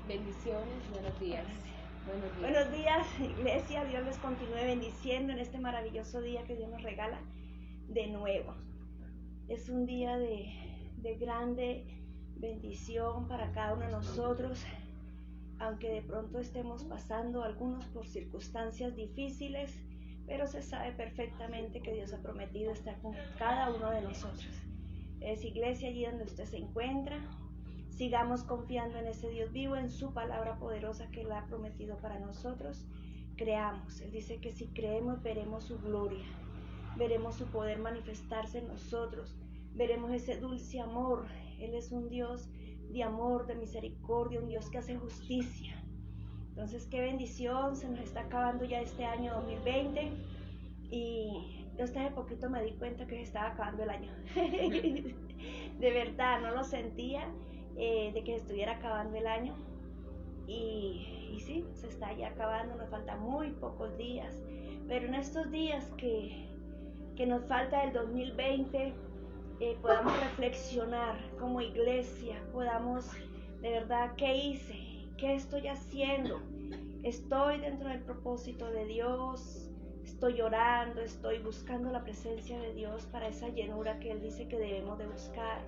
Bendiciones, buenos días. Buenos días, iglesia. Dios les continúe bendiciendo en este maravilloso día que Dios nos regala de nuevo. Es un día de grande bendición para cada uno de nosotros, aunque de pronto estemos pasando algunos por circunstancias difíciles, pero se sabe perfectamente que Dios ha prometido estar con cada uno de nosotros. Es iglesia allí donde usted se encuentra. Sigamos confiando en ese Dios vivo, en su palabra poderosa que Él ha prometido para nosotros. Creamos. Él dice que si creemos veremos su gloria, veremos su poder manifestarse en nosotros, veremos ese dulce amor. Él es un Dios de amor, de misericordia, un Dios que hace justicia. Entonces, qué bendición, se nos está acabando ya este año 2020 y yo hasta hace poquito me di cuenta que se estaba acabando el año. De verdad, no lo sentía. De que se estuviera acabando el año y sí, se está ya acabando, nos faltan muy pocos días, pero en estos días que nos falta del 2020 podamos reflexionar como iglesia, podamos de verdad, ¿qué hice? ¿Qué estoy haciendo? ¿Estoy dentro del propósito de Dios? ¿Estoy orando? ¿Estoy buscando la presencia de Dios para esa llenura que Él dice que debemos de buscar?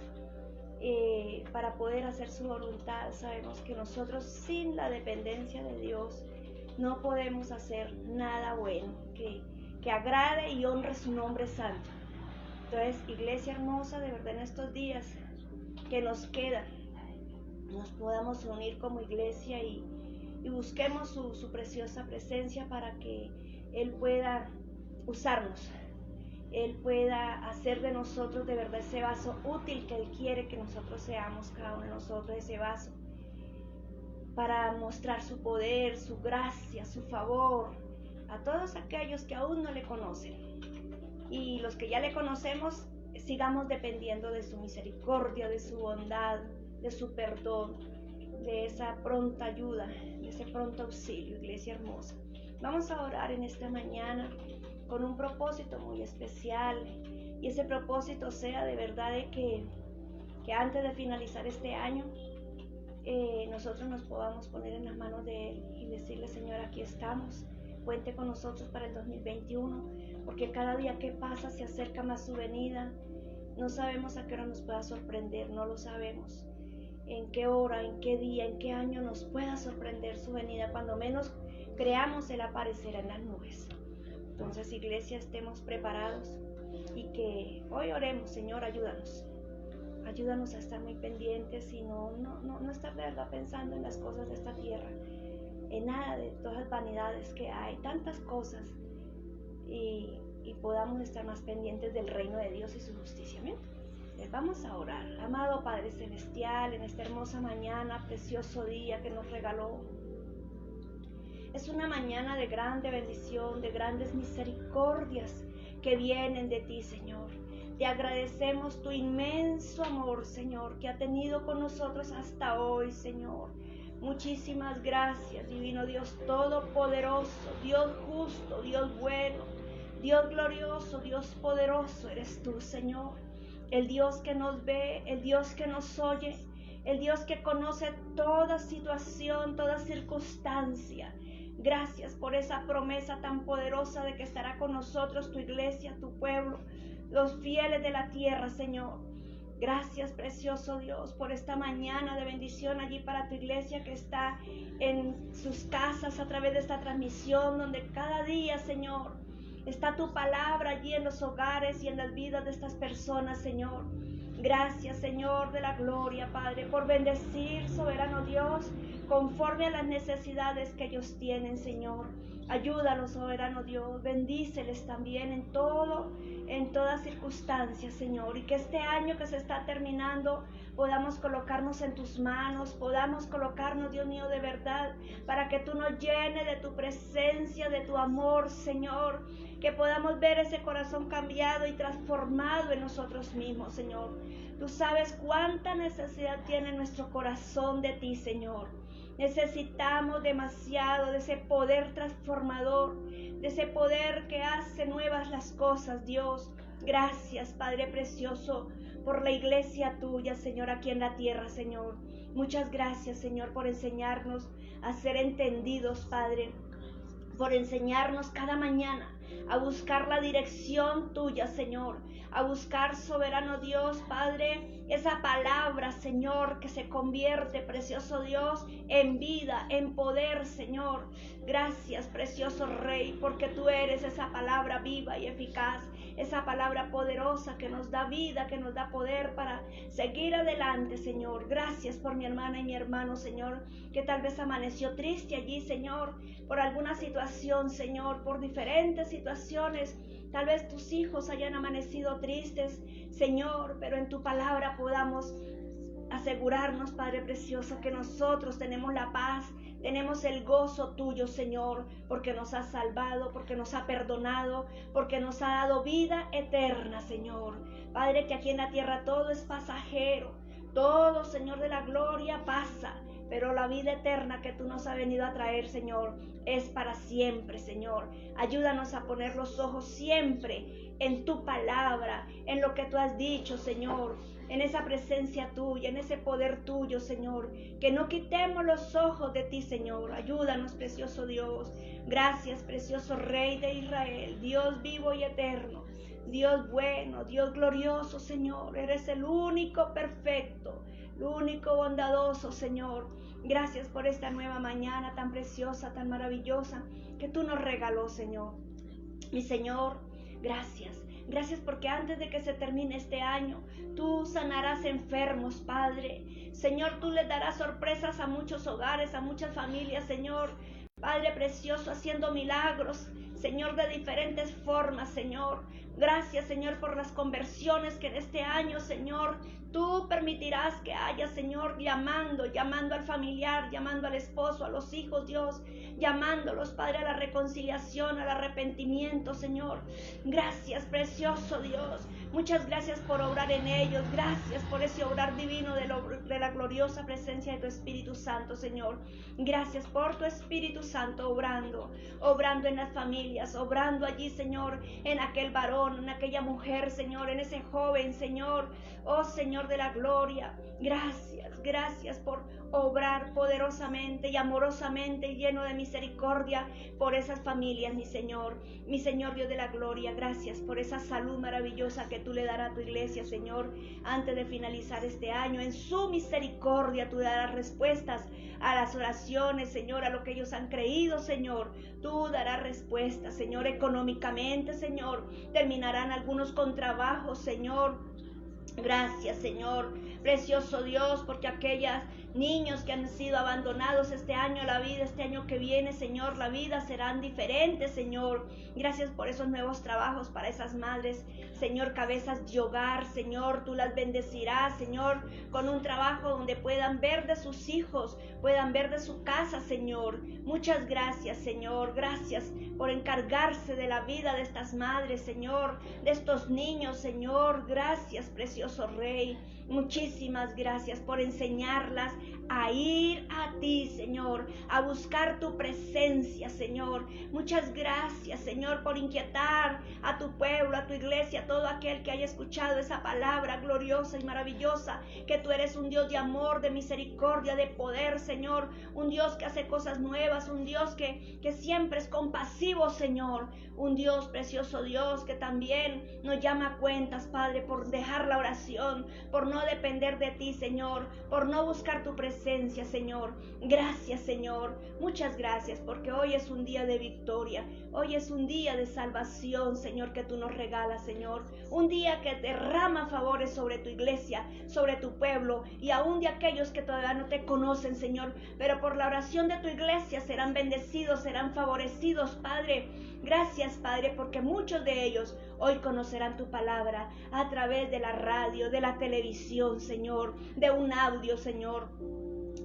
Para poder hacer su voluntad. Sabemos que nosotros sin la dependencia de Dios no podemos hacer nada bueno que agrade y honre su nombre santo. Entonces, iglesia hermosa, de verdad en estos días que nos quedan, nos podamos unir como iglesia y busquemos su preciosa presencia para que Él pueda usarnos. Él pueda hacer de nosotros de verdad ese vaso útil que Él quiere que nosotros seamos, cada uno de nosotros, ese vaso, para mostrar su poder, su gracia, su favor a todos aquellos que aún no le conocen. Y los que ya le conocemos, sigamos dependiendo de su misericordia, de su bondad, de su perdón, de esa pronta ayuda, de ese pronto auxilio, iglesia hermosa. Vamos a orar en esta mañana con un propósito muy especial, y ese propósito sea de verdad de que antes de finalizar este año nosotros nos podamos poner en las manos de Él y decirle: Señor, aquí estamos, cuente con nosotros para el 2021, porque cada día que pasa se acerca más su venida. No sabemos a qué hora nos pueda sorprender, no lo sabemos en qué hora, en qué día, en qué año nos pueda sorprender su venida. Cuando menos creamos, Él aparecerá en las nubes. Entonces, iglesia, estemos preparados y que hoy oremos: Señor, ayúdanos a estar muy pendientes y no estar de verdad pensando en las cosas de esta tierra, en nada de todas las vanidades que hay, tantas cosas, y podamos estar más pendientes del reino de Dios y su justicia. ¿Amén? Les vamos a orar. Amado Padre Celestial, en esta hermosa mañana, precioso día que nos regaló, es una mañana de grande bendición, de grandes misericordias que vienen de ti, Señor. Te agradecemos tu inmenso amor, Señor, que ha tenido con nosotros hasta hoy, Señor. Muchísimas gracias, divino Dios todopoderoso, Dios justo, Dios bueno, Dios glorioso, Dios poderoso eres tú, Señor. El Dios que nos ve, el Dios que nos oye, el Dios que conoce toda situación, toda circunstancia. Gracias por esa promesa tan poderosa de que estará con nosotros tu iglesia, tu pueblo, los fieles de la tierra, Señor. Gracias, precioso Dios, por esta mañana de bendición allí para tu iglesia que está en sus casas a través de esta transmisión, donde cada día, Señor, está tu palabra allí en los hogares y en las vidas de estas personas, Señor. Gracias, Señor de la gloria, Padre, por bendecir, soberano Dios, conforme a las necesidades que ellos tienen, Señor. Ayúdalos, soberano Dios, bendíceles también en todas circunstancias, Señor, y que este año que se está terminando podamos colocarnos en tus manos, podamos colocarnos, Dios mío, de verdad, para que tú nos llenes de tu presencia, de tu amor, Señor, que podamos ver ese corazón cambiado y transformado en nosotros mismos, Señor. Tú sabes cuánta necesidad tiene nuestro corazón de ti, Señor. Necesitamos demasiado de ese poder transformador, de ese poder que hace nuevas las cosas, Dios. Gracias, Padre precioso, por la iglesia tuya, Señor, aquí en la tierra, Señor. Muchas gracias, Señor, por enseñarnos a ser entendidos, Padre, por enseñarnos cada mañana a buscar la dirección tuya, Señor, a buscar, soberano Dios, Padre, esa palabra, Señor, que se convierte, precioso Dios, en vida, en poder, Señor. Gracias, precioso Rey, porque tú eres esa palabra viva y eficaz, esa palabra poderosa que nos da vida, que nos da poder para seguir adelante, Señor. Gracias por mi hermana y mi hermano, Señor, que tal vez amaneció triste allí, Señor, por alguna situación, Señor, por diferentes situaciones. Tal vez tus hijos hayan amanecido tristes, Señor, pero en tu palabra podamos asegurarnos, Padre precioso, que nosotros tenemos la paz, tenemos el gozo tuyo, Señor, porque nos has salvado, porque nos ha perdonado, porque nos ha dado vida eterna, Señor. Padre, que aquí en la tierra todo es pasajero, todo, Señor de la gloria, pasa, pero la vida eterna que tú nos has venido a traer, Señor, es para siempre, Señor. Ayúdanos a poner los ojos siempre en tu palabra, en lo que tú has dicho, Señor, en esa presencia tuya, en ese poder tuyo, Señor. Que no quitemos los ojos de ti, Señor. Ayúdanos, precioso Dios. Gracias, precioso Rey de Israel, Dios vivo y eterno, Dios bueno, Dios glorioso, Señor. Eres el único perfecto, el único bondadoso, Señor. Gracias por esta nueva mañana tan preciosa, tan maravillosa que tú nos regaló, Señor. Mi Señor, gracias. Gracias porque antes de que se termine este año, tú sanarás enfermos, Padre. Señor, tú les darás sorpresas a muchos hogares, a muchas familias, Señor. Padre precioso, haciendo milagros, Señor, de diferentes formas, Señor. Gracias, Señor, por las conversiones que en este año, Señor, tú permitirás que haya, Señor, llamando al familiar, llamando al esposo, a los hijos, Dios, llamándolos, Padre, a la reconciliación, al arrepentimiento, Señor. Gracias, precioso Dios. Muchas gracias por obrar en ellos. Gracias por ese obrar divino de la gloriosa presencia de tu Espíritu Santo, Señor. Gracias por tu Espíritu Santo obrando en las familias, obrando allí, Señor, en aquel varón, en aquella mujer, Señor, en ese joven, Señor. Oh, Señor de la gloria, gracias por obrar poderosamente y amorosamente y lleno de misericordia por esas familias, mi Señor Dios de la gloria. Gracias por esa salud maravillosa que tú le darás a tu iglesia, Señor, antes de finalizar este año. En su misericordia tú darás respuestas a las oraciones, Señor, a lo que ellos han creído, Señor. Tú darás respuestas, Señor, económicamente, Señor. Terminarán algunos con trabajo, Señor. Gracias, Señor, precioso Dios, porque aquellos niños que han sido abandonados este año, la vida, este año que viene, Señor, la vida serán diferentes, Señor. Gracias por esos nuevos trabajos para esas madres, Señor, cabezas de hogar, Señor, tú las bendecirás, Señor, con un trabajo donde puedan ver de sus hijos, puedan ver de su casa, Señor. Muchas gracias, Señor, gracias por encargarse de la vida de estas madres, Señor, de estos niños, Señor. Gracias, precioso Rey. Muchísimas gracias por enseñarlas a ir a ti, Señor, a buscar tu presencia, Señor. Muchas gracias, Señor, por inquietar a tu pueblo, a tu iglesia, a todo aquel que haya escuchado esa palabra gloriosa y maravillosa, que tú eres un Dios de amor, de misericordia, de poder, Señor, un Dios que hace cosas nuevas, un Dios que siempre es compasivo, Señor, un Dios, precioso Dios, que también nos llama a cuentas, Padre, por dejar la oración, por no depender de ti, Señor, por no buscar tu presencia, Señor. Gracias, Señor, muchas gracias, porque hoy es un día de victoria, hoy es un día de salvación, Señor, que tú nos regalas, Señor, un día que derrama favores sobre tu iglesia, sobre tu pueblo, y aún de aquellos que todavía no te conocen, Señor, pero por la oración de tu iglesia serán bendecidos, serán favorecidos, Padre. Gracias, Padre, porque muchos de ellos hoy conocerán tu palabra a través de la radio, de la televisión, Señor, de un audio, Señor.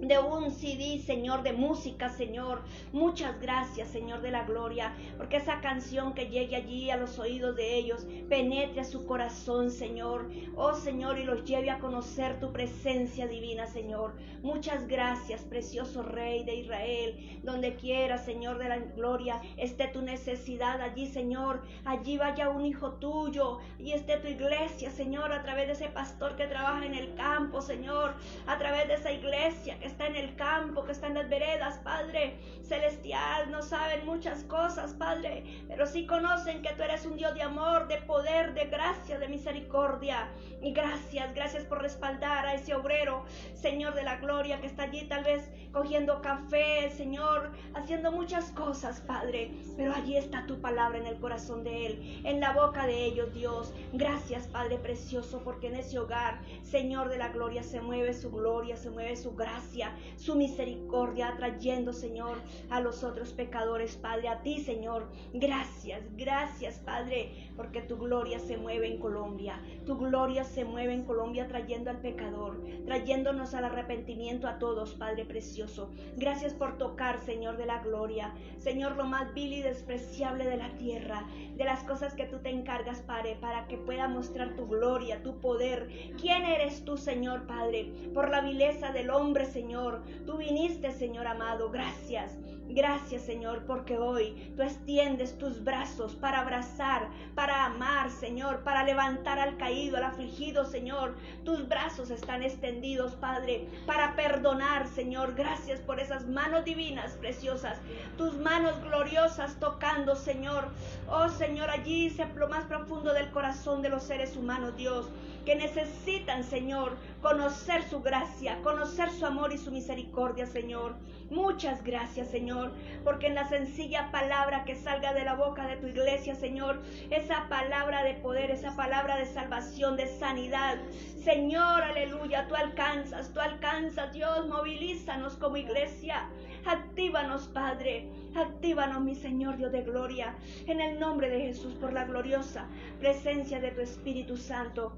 de un CD, Señor, de música, Señor. Muchas gracias, Señor de la gloria, porque esa canción que llegue allí a los oídos de ellos, penetre a su corazón, Señor. Oh, Señor, y los lleve a conocer tu presencia divina, Señor. Muchas gracias, precioso Rey de Israel. Donde quiera, Señor de la gloria, esté tu necesidad allí, Señor. Allí vaya un hijo tuyo, y esté tu iglesia, Señor, a través de ese pastor que trabaja en el campo, Señor, a través de esa iglesia que está en el campo, que está en las veredas, Padre celestial. No saben muchas cosas, Padre, pero sí conocen que tú eres un Dios de amor, de poder, de gracia, de misericordia. Y gracias por respaldar a ese obrero, Señor de la gloria, que está allí tal vez cogiendo café, Señor, haciendo muchas cosas, Padre, pero allí está tu palabra en el corazón de él, en la boca de ellos, Dios. Gracias, Padre precioso, porque en ese hogar, Señor de la gloria, se mueve su gloria, se mueve su gracia, su misericordia, atrayendo, Señor, a los otros pecadores, Padre, a ti, Señor. Gracias, Padre, porque tu gloria se mueve en Colombia, tu gloria se mueve en Colombia, trayendo al pecador, trayéndonos al arrepentimiento a todos, Padre precioso. Gracias por tocar, Señor de la gloria, Señor, lo más vil y despreciable de la tierra, de las cosas que tú te encargas, Padre, para que pueda mostrar tu gloria, tu poder. ¿Quién eres tú, Señor, Padre? Por la vileza del hombre, Señor, tú viniste, Señor amado. Gracias, Señor, porque hoy tú extiendes tus brazos para abrazar, para amar, Señor, para levantar al caído, al afligido, Señor. Tus brazos están extendidos, Padre, para perdonar, Señor. Gracias por esas manos divinas, preciosas, tus manos gloriosas tocando, Señor. Oh, Señor, allí lo más profundo del corazón de los seres humanos, Dios, que necesitan, Señor, conocer su gracia, conocer su amor y su misericordia, Señor. Muchas gracias, Señor, porque en la sencilla palabra que salga de la boca de tu iglesia, Señor, esa palabra de poder, esa palabra de salvación, de sanidad, Señor, aleluya, tú alcanzas, Dios. Movilízanos como iglesia, actívanos, Padre, actívanos, mi Señor, Dios de gloria, en el nombre de Jesús, por la gloriosa presencia de tu Espíritu Santo.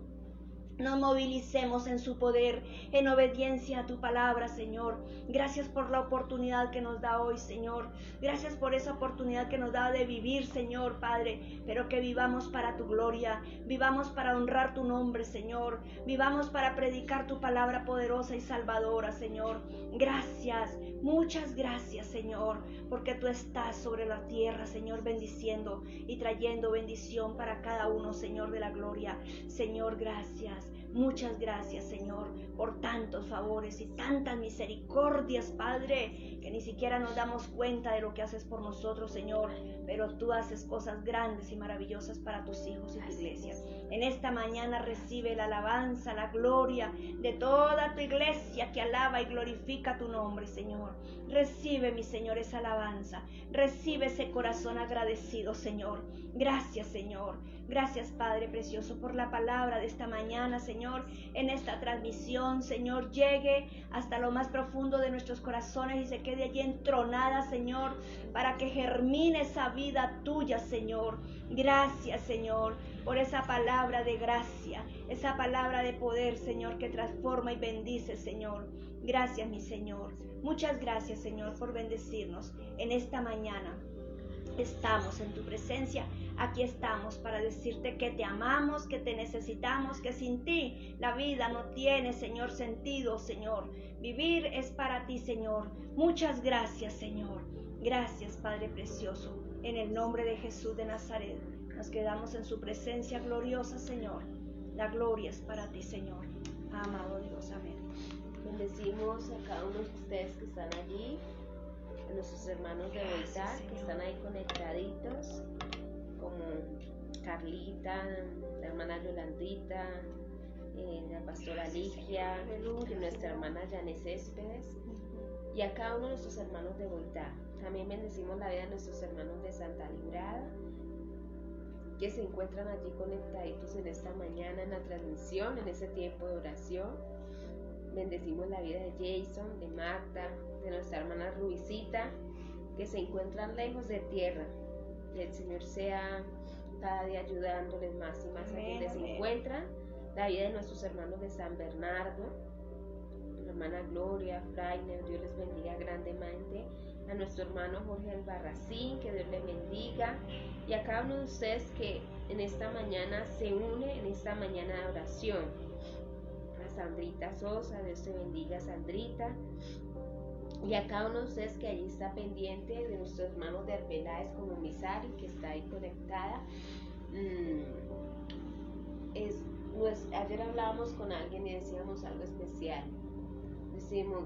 Nos movilicemos en su poder, en obediencia a tu palabra, Señor. Gracias por la oportunidad que nos da hoy, Señor. Gracias por esa oportunidad que nos da de vivir, Señor, Padre. Pero que vivamos para tu gloria, vivamos para honrar tu nombre, Señor. Vivamos para predicar tu palabra poderosa y salvadora, Señor. Gracias, muchas gracias, Señor, porque tú estás sobre la tierra, Señor, bendiciendo y trayendo bendición para cada uno, Señor de la gloria. Señor, gracias. Muchas gracias, Señor, por tantos favores y tantas misericordias, Padre, que ni siquiera nos damos cuenta de lo que haces por nosotros, Señor, pero tú haces cosas grandes y maravillosas para tus hijos y tu iglesia. En esta mañana recibe la alabanza, la gloria de toda tu iglesia que alaba y glorifica tu nombre, Señor. Recibe, mi Señor, esa alabanza, recibe ese corazón agradecido, Señor. Gracias, Señor. Gracias, Padre precioso, por la palabra de esta mañana, Señor. En esta transmisión, Señor, llegue hasta lo más profundo de nuestros corazones y se quede allí entronada, Señor, para que germine esa vida tuya, Señor. Gracias, Señor, por esa palabra de gracia, esa palabra de poder, Señor, que transforma y bendice, Señor. Gracias, mi Señor. Muchas gracias, Señor, por bendecirnos en esta mañana. Estamos en tu presencia, aquí estamos para decirte que te amamos, que te necesitamos, que sin ti la vida no tiene, Señor, sentido, Señor. Vivir es para ti, Señor. Muchas gracias, Señor. Gracias, Padre precioso. En el nombre de Jesús de Nazaret, nos quedamos en su presencia gloriosa, Señor. La gloria es para ti, Señor. Amado Dios, amén. Bendecimos a cada uno de ustedes que están allí, a nuestros hermanos de Bogotá que están ahí conectaditos, como Carlita, la hermana Yolandita, la pastora Ligia, y nuestra hermana Yané Céspedes, y a cada uno de nuestros hermanos de Bogotá. También bendecimos la vida de nuestros hermanos de Santa Librada, que se encuentran allí conectaditos en esta mañana en la transmisión, en ese tiempo de oración. Bendecimos la vida de Jason, de Marta, de nuestra hermana Ruicita, que se encuentran lejos de tierra. Que el Señor sea cada día ayudándoles más y más a donde se encuentran. La vida de nuestros hermanos de San Bernardo, nuestra hermana Gloria, Frainer, Dios les bendiga grandemente, a nuestro hermano Jorge Albarracín, que Dios le bendiga, y a cada uno de ustedes que en esta mañana se une, en esta mañana de oración. A Sandrita Sosa, Dios te bendiga, Sandrita, y a cada uno de ustedes que allí está pendiente, de nuestros hermanos de Arbeláez como Misari, que está ahí conectada. Ayer hablábamos con alguien y decíamos algo especial.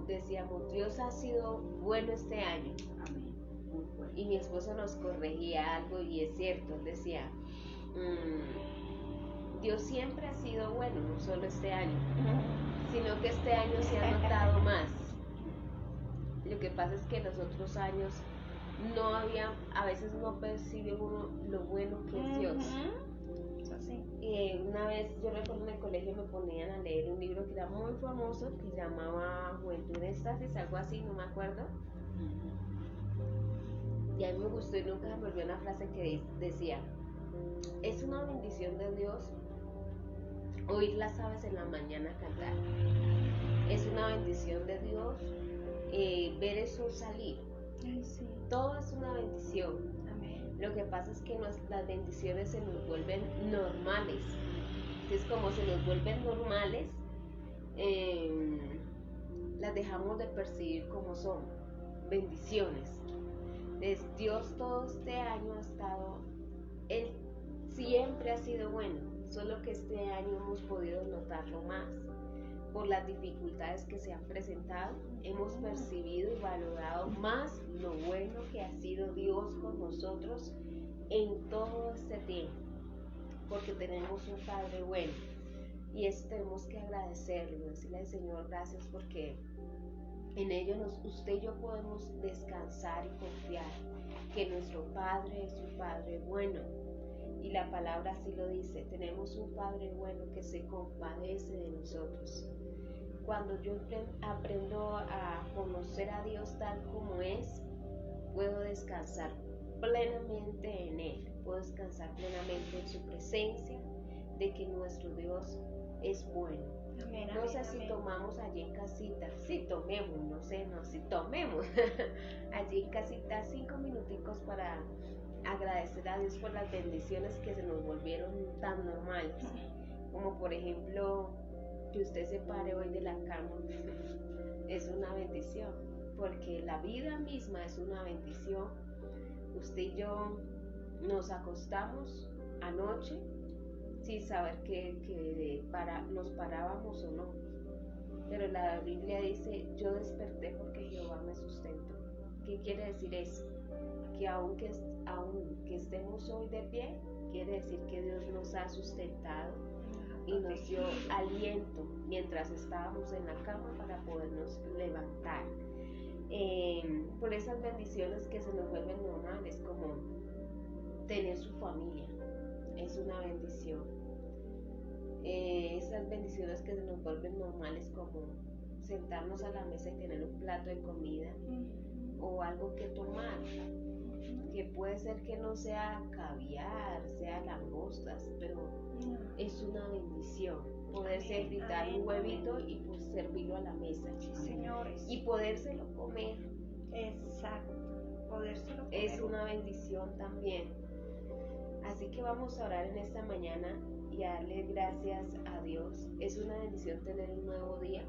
Decíamos, Dios ha sido bueno este año. Amén. Y mi esposo nos corregía algo y es cierto, decía, Dios siempre ha sido bueno, no solo este año, sino que este año se ha notado más. Lo que pasa es que los otros años a veces no percibe uno lo bueno que es Dios. Sí. Una vez yo recuerdo en el colegio me ponían a leer un libro que era muy famoso que se llamaba Juventud en Éxtasis, algo así, no me acuerdo. Y a mí me gustó y nunca me olvidó una frase que decía, es una bendición de Dios oír las aves en la mañana cantar. Es una bendición de Dios ver el sol salir. Ay, sí. Todo es una bendición. Amén. Lo que pasa es que las bendiciones se nos vuelven normales. Entonces, como se nos vuelven normales, las dejamos de percibir como son bendiciones. Entonces, Dios todo este año Él siempre ha sido bueno, solo que este año hemos podido notarlo más. Por las dificultades que se han presentado, hemos percibido y valorado más lo bueno que ha sido Dios con nosotros en todo este tiempo, porque tenemos un Padre bueno y eso tenemos que agradecerlo, decirle al Señor gracias porque en ello usted y yo podemos descansar y confiar que nuestro Padre es un Padre bueno. Y la palabra así lo dice, tenemos un Padre bueno que se compadece de nosotros. Cuando yo aprendo a conocer a Dios tal como es, puedo descansar plenamente en Él, puedo descansar plenamente en su presencia, de que nuestro Dios es bueno. Amén, No sé amén, si amén. tomamos allí en casita, si tomemos, si tomemos allí en casita 5 minuticos para agradecer a Dios por las bendiciones que se nos volvieron tan normales, como por ejemplo que usted se pare hoy de la cama es una bendición, porque la vida misma es una bendición. Usted y yo nos acostamos anoche sin saber que nos parábamos o no, pero la Biblia dice, yo desperté porque Jehová me sustentó. ¿Qué quiere decir eso? Que aunque estemos hoy de pie, quiere decir que Dios nos ha sustentado y nos dio aliento mientras estábamos en la cama para podernos levantar. Por esas bendiciones que se nos vuelven normales, como tener su familia, es una bendición. Esas bendiciones que se nos vuelven normales, como sentarnos a la mesa y tener un plato de comida o algo que tomar, que puede ser que no sea caviar, sea langostas, pero es una bendición poderse fritar un huevito y pues servirlo a la mesa. Sí, señores. Y podérselo comer. Exacto, podérselo comer. Es una bendición también. Así que vamos a orar en esta mañana y a darle gracias a Dios. Es una bendición tener un nuevo día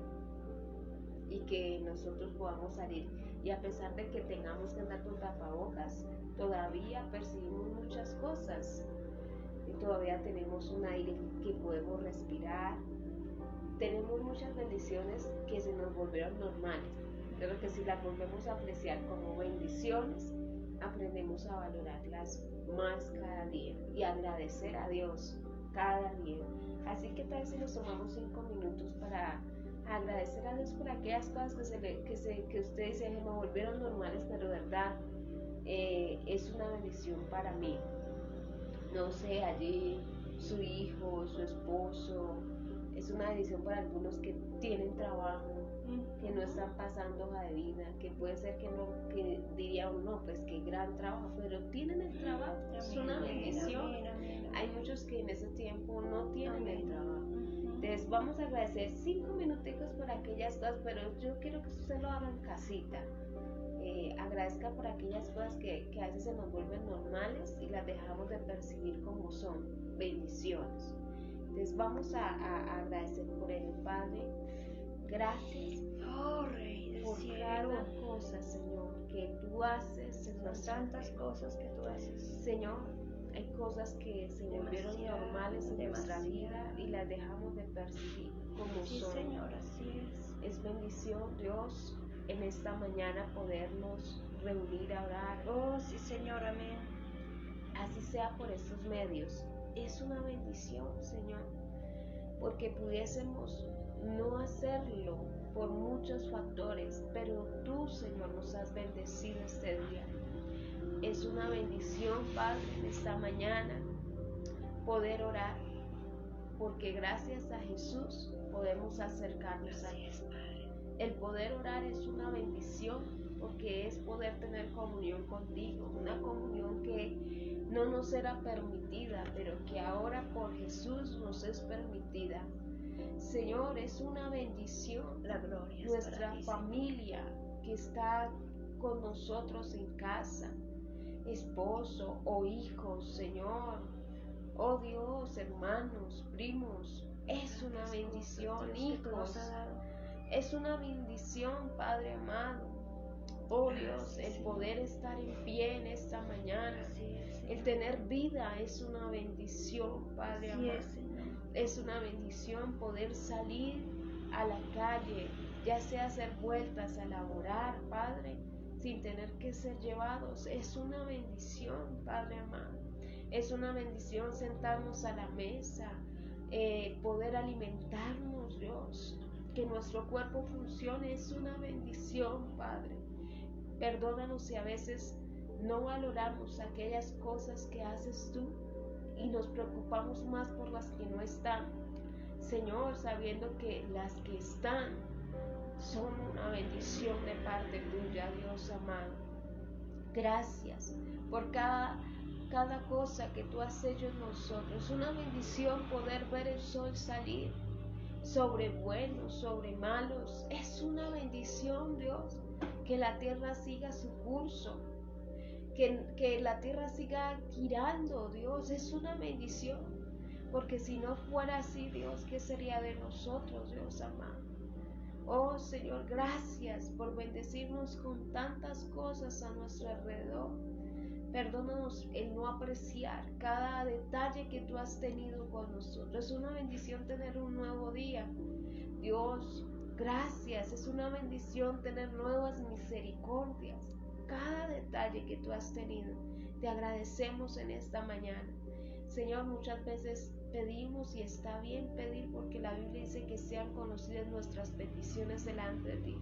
y que nosotros podamos salir. Y a pesar de que tengamos que andar con tapabocas, todavía percibimos muchas cosas. Y todavía tenemos un aire que podemos respirar. Tenemos muchas bendiciones que se nos volvieron normales. Pero que si las volvemos a apreciar como bendiciones, aprendemos a valorarlas más cada día y agradecer a Dios cada día. Así que tal vez si nos tomamos 5 minutos para agradecer a Dios por aquellas cosas que usted dice me volvieron normales, pero verdad es una bendición para mí. No sé, allí su hijo, su esposo, es una bendición para algunos que tienen trabajo, que no están pasando hoja de vida, que puede ser que no, que diría uno, pues qué gran trabajo, pero tienen el trabajo, es una bendición. Hay muchos que en ese tiempo no tienen el trabajo Entonces vamos a agradecer 5 minuticos por aquellas cosas, pero yo quiero que usted lo haga en casita. Agradezca por aquellas cosas que a veces se nos vuelven normales y las dejamos de percibir como son bendiciones. Entonces vamos a agradecer por ello. Padre, gracias Rey del por cielo, cada cosa, Señor, que tú haces en por nuestra tantas vida. cosas que tú haces. Señor, hay cosas que se volvieron normales en nuestra vida y las dejamos de percibir como Sí, son. Señor, así es. Es bendición, Dios, en esta mañana podernos reunir a orar. Oh, sí, Señor, amén. Así sea por estos medios. Es una bendición, Señor, porque pudiésemos no hacerlo por muchos factores, pero tú, Señor, nos has bendecido este día. Es una bendición, Padre, en esta mañana poder orar, porque gracias a Jesús podemos acercarnos a Él. El poder orar es una bendición, porque es poder tener comunión contigo, una comunión que no nos era permitida, pero que ahora por Jesús nos es permitida. Señor, es una bendición. La gloria es Nuestra para ti, familia que está con nosotros en casa, esposo o hijos, Señor, oh Dios, hermanos, primos, es una bendición, hijos, es una bendición, Padre amado. Oh Dios, el poder estar en pie en esta mañana, el tener vida es una bendición, Padre amado. Es una bendición poder salir a la calle, ya sea hacer vueltas a laborar, Padre, sin tener que ser llevados. Es una bendición, Padre amado. Es una bendición sentarnos a la mesa, poder alimentarnos, Dios, que nuestro cuerpo funcione. Es una bendición, Padre. Perdónanos si a veces no valoramos aquellas cosas que haces tú y nos preocupamos más por las que no están. Señor, sabiendo que las que están son una bendición de parte tuya, Dios amado. Gracias por cada cosa que tú has hecho en nosotros. Es una bendición poder ver el sol salir sobre buenos, sobre malos. Es una bendición, Dios, que la tierra siga su curso, que la tierra siga girando, Dios. Es una bendición, porque si no fuera así, Dios, ¿qué sería de nosotros, Dios amado? Oh Señor, gracias por bendecirnos con tantas cosas a nuestro alrededor. Perdónanos el no apreciar cada detalle que tú has tenido con nosotros. Es una bendición tener un nuevo día. Dios, gracias. Es una bendición tener nuevas misericordias. Cada detalle que tú has tenido, te agradecemos en esta mañana. Señor, muchas veces pedimos y está bien pedir, porque la Biblia dice que sean conocidas nuestras peticiones delante de ti.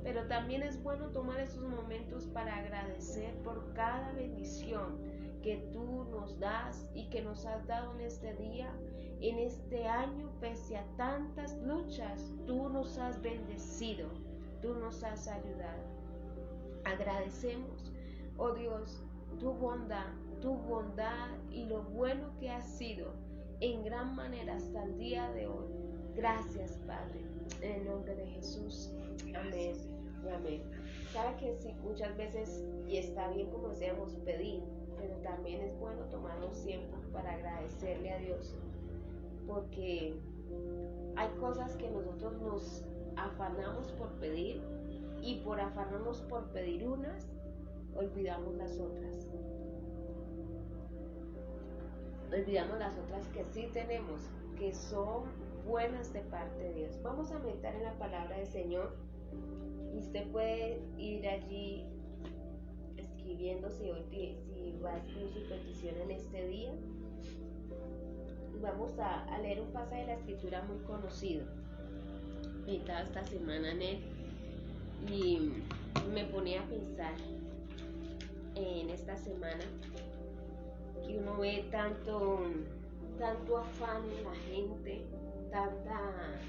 Pero también es bueno tomar esos momentos para agradecer por cada bendición que tú nos das y que nos has dado en este día, en este año. Pese a tantas luchas, tú nos has bendecido, tú nos has ayudado. Agradecemos, oh Dios, tu bondad y lo bueno que has sido en gran manera hasta el día de hoy. Gracias, Padre, en el nombre de Jesús. Amén y amén. Sabe que sí, muchas veces, y está bien como decíamos, pedir, pero también es bueno tomarnos tiempo para agradecerle a Dios, porque hay cosas que nosotros nos afanamos por pedir, y por afanarnos por pedir unas, olvidamos las otras. Olvidamos las otras que sí tenemos, que son buenas de parte de Dios. Vamos a meditar en la palabra del Señor, y usted puede ir allí escribiendo si va a escribir su petición en este día. Vamos a leer un pasaje de la Escritura muy conocido, meditado esta semana en él, y me ponía a pensar en esta semana que uno ve tanto afán en la gente, tanta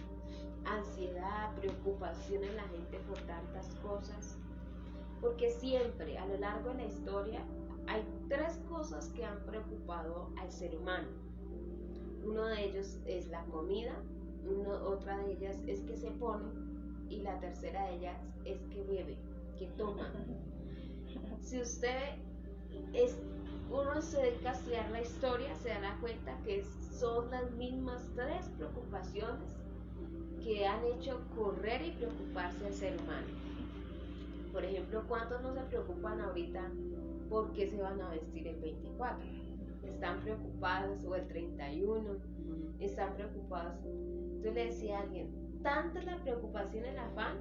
ansiedad, preocupación en la gente por tantas cosas, porque siempre a lo largo de la historia hay 3 cosas que han preocupado al ser humano. Uno de ellos es la comida, otra de ellas es que se pone y la tercera de ellas es que bebe, que toma. Si uno se dedica a estudiar la historia, se dará cuenta que son las mismas tres preocupaciones que han hecho correr y preocuparse al ser humano. Por ejemplo, ¿cuántos no se preocupan ahorita por qué se van a vestir el 24? Están preocupados, o el 31, están preocupados. Yo le decía a alguien, tanta es la preocupación, el afán,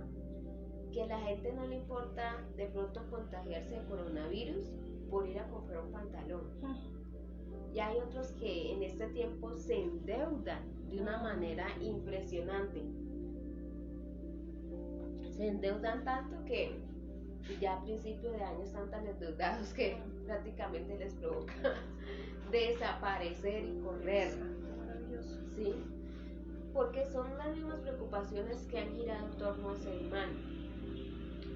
que a la gente no le importa de pronto contagiarse de coronavirus por ir a comprar un pantalón. Y hay otros que en este tiempo se endeudan de una manera impresionante. Se endeudan tanto que ya a principio de año están tan endeudados que prácticamente les provoca desaparecer y correr. Maravilloso. ¿Sí? Porque son las mismas preocupaciones que han girado en torno al ser humano.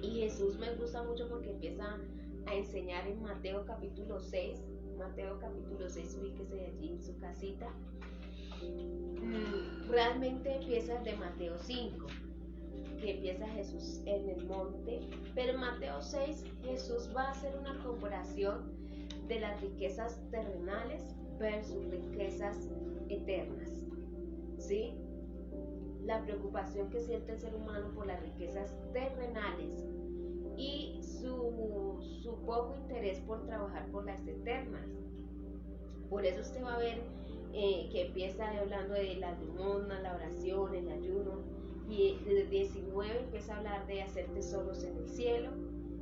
Y Jesús me gusta mucho porque empieza a enseñar en Mateo capítulo 6. Mateo capítulo 6, ubíquese allí en su casita. Realmente empieza de Mateo 5, que empieza Jesús en el monte. Pero en Mateo 6 Jesús va a hacer una comparación de las riquezas terrenales versus riquezas eternas. ¿Sí? La preocupación que siente el ser humano por las riquezas terrenales y su poco interés por trabajar por las eternas. Por eso usted va a ver que empieza hablando de la limosna, la oración, el ayuno, y desde el 19 empieza a hablar de hacer tesoros en el cielo,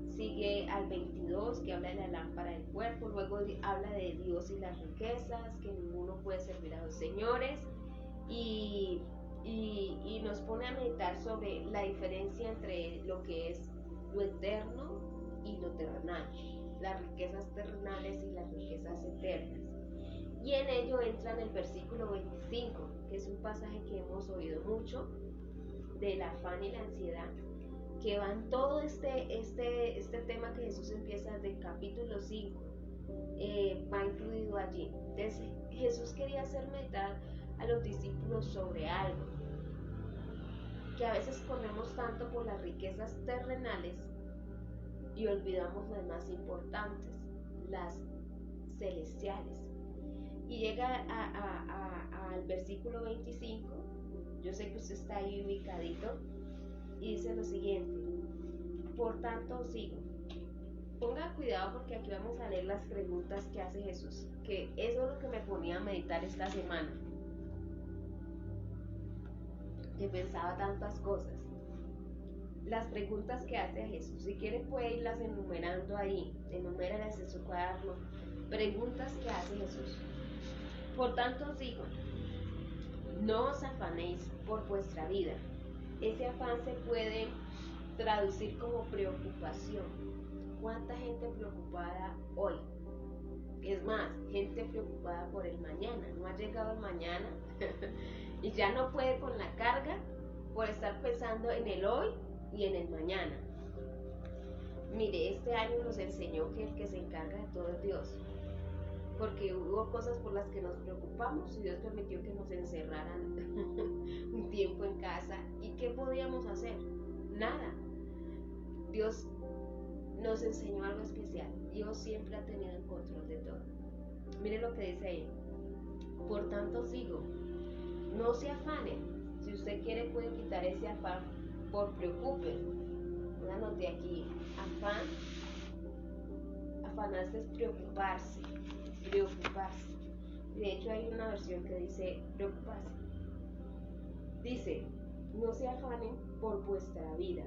sigue al 22 que habla de la lámpara del cuerpo, luego habla de Dios y las riquezas, que ninguno puede servir a dos señores, y nos pone a meditar sobre la diferencia entre lo que es lo eterno y lo terrenal, las riquezas terrenales y las riquezas eternas. Y en ello entra en el versículo 25, que es un pasaje que hemos oído mucho, del afán y la ansiedad, que va en todo este tema que Jesús empieza desde el capítulo 5, va incluido allí. Entonces, Jesús quería hacer meditar a los discípulos sobre algo, que a veces corremos tanto por las riquezas terrenales y olvidamos las más importantes, las celestiales. Y llega al versículo 25, yo sé que usted está ahí ubicadito, y dice lo siguiente: por tanto os digo. Ponga cuidado porque aquí vamos a leer las preguntas que hace Jesús, que eso es lo que me ponía a meditar esta semana, que pensaba tantas cosas. Las preguntas que hace a Jesús, si quiere puede irlas enumerando ahí, enuméralas en su cuaderno. Preguntas que hace Jesús. Por tanto os digo, no os afanéis por vuestra vida. Ese afán se puede traducir como preocupación. ¿Cuánta gente preocupada hoy? Es más, gente preocupada por el mañana. No ha llegado el mañana y ya no puede con la carga por estar pensando en el hoy y en el mañana. Mire, este año nos enseñó que el que se encarga de todo es Dios, porque hubo cosas por las que nos preocupamos y Dios permitió que nos encerraran un tiempo en casa. ¿Y qué podíamos hacer? Nada. Dios nos enseñó algo especial. Dios siempre ha tenido el control de todo. Mire lo que dice ahí: por tanto os digo, no se afanen. Si usted quiere puede quitar ese afán por preocupe. Anote aquí, afán. Afanarse es preocuparse. De hecho hay una versión que dice preocuparse. Dice, no se afanen por vuestra vida.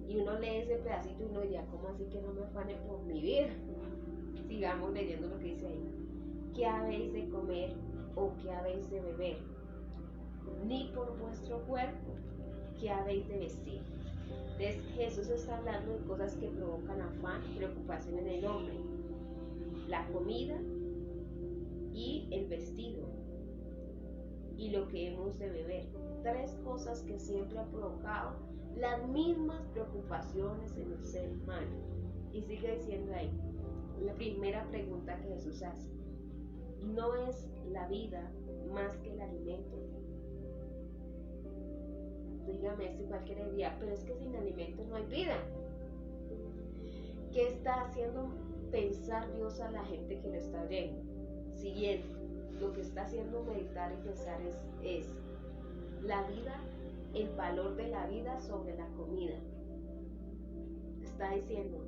Y uno lee ese pedacito y uno diría, ¿cómo así que no me afane por mi vida? Sigamos leyendo lo que dice ahí. ¿Qué habéis de comer o qué habéis de beber? Ni por vuestro cuerpo, ¿qué habéis de vestir? Entonces Jesús está hablando de cosas que provocan afán y preocupación en el hombre: la comida y el vestido y lo que hemos de beber. Tres cosas que siempre han provocado las mismas preocupaciones en el ser humano. Y sigue diciendo ahí, la primera pregunta que Jesús hace: ¿no es la vida más que el alimento dígame esto, cualquiera diría, pero es que sin alimento no hay vida. ¿Qué está haciendo pensar Dios a la gente que lo está oyendo? Siguiente, lo que está haciendo meditar y pensar es la vida, el valor de la vida sobre la comida. Está diciendo,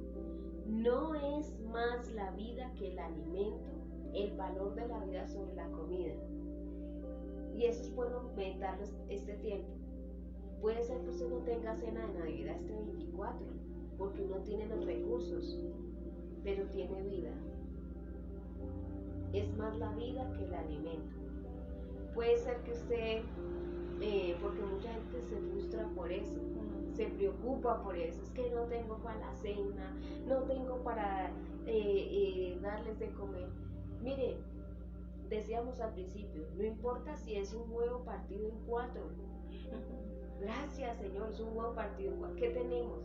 no es más la vida que el alimento, el valor de la vida sobre la comida. Y eso es bueno meditarlo este tiempo. Puede ser que usted no tenga cena de Navidad este 24, porque no tiene los recursos, pero tiene vida. Es más la vida que el alimento. Puede ser que usted, porque mucha gente se frustra por eso, se preocupa por eso, es que no tengo para la cena, no tengo para darles de comer. Mire, decíamos al principio, no importa si es un huevo partido en 4. Gracias, Señor, es un huevo partido en 4. ¿Qué tenemos?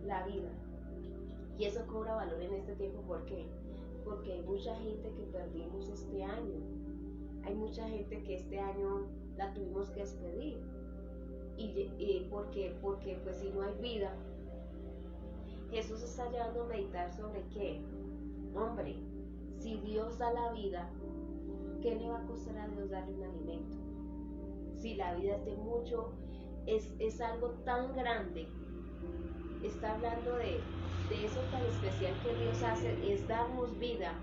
La vida. Y eso cobra valor en este tiempo. ¿Por qué? Porque hay mucha gente que perdimos este año. Hay mucha gente que este año la tuvimos que despedir. Porque pues si no hay vida, Jesús está llevando a meditar sobre qué. Hombre, si Dios da la vida, ¿qué le va a costar a Dios darle un alimento? Si la vida es de mucho, es algo tan grande. Está hablando de eso tan especial que Dios hace, es darnos vida.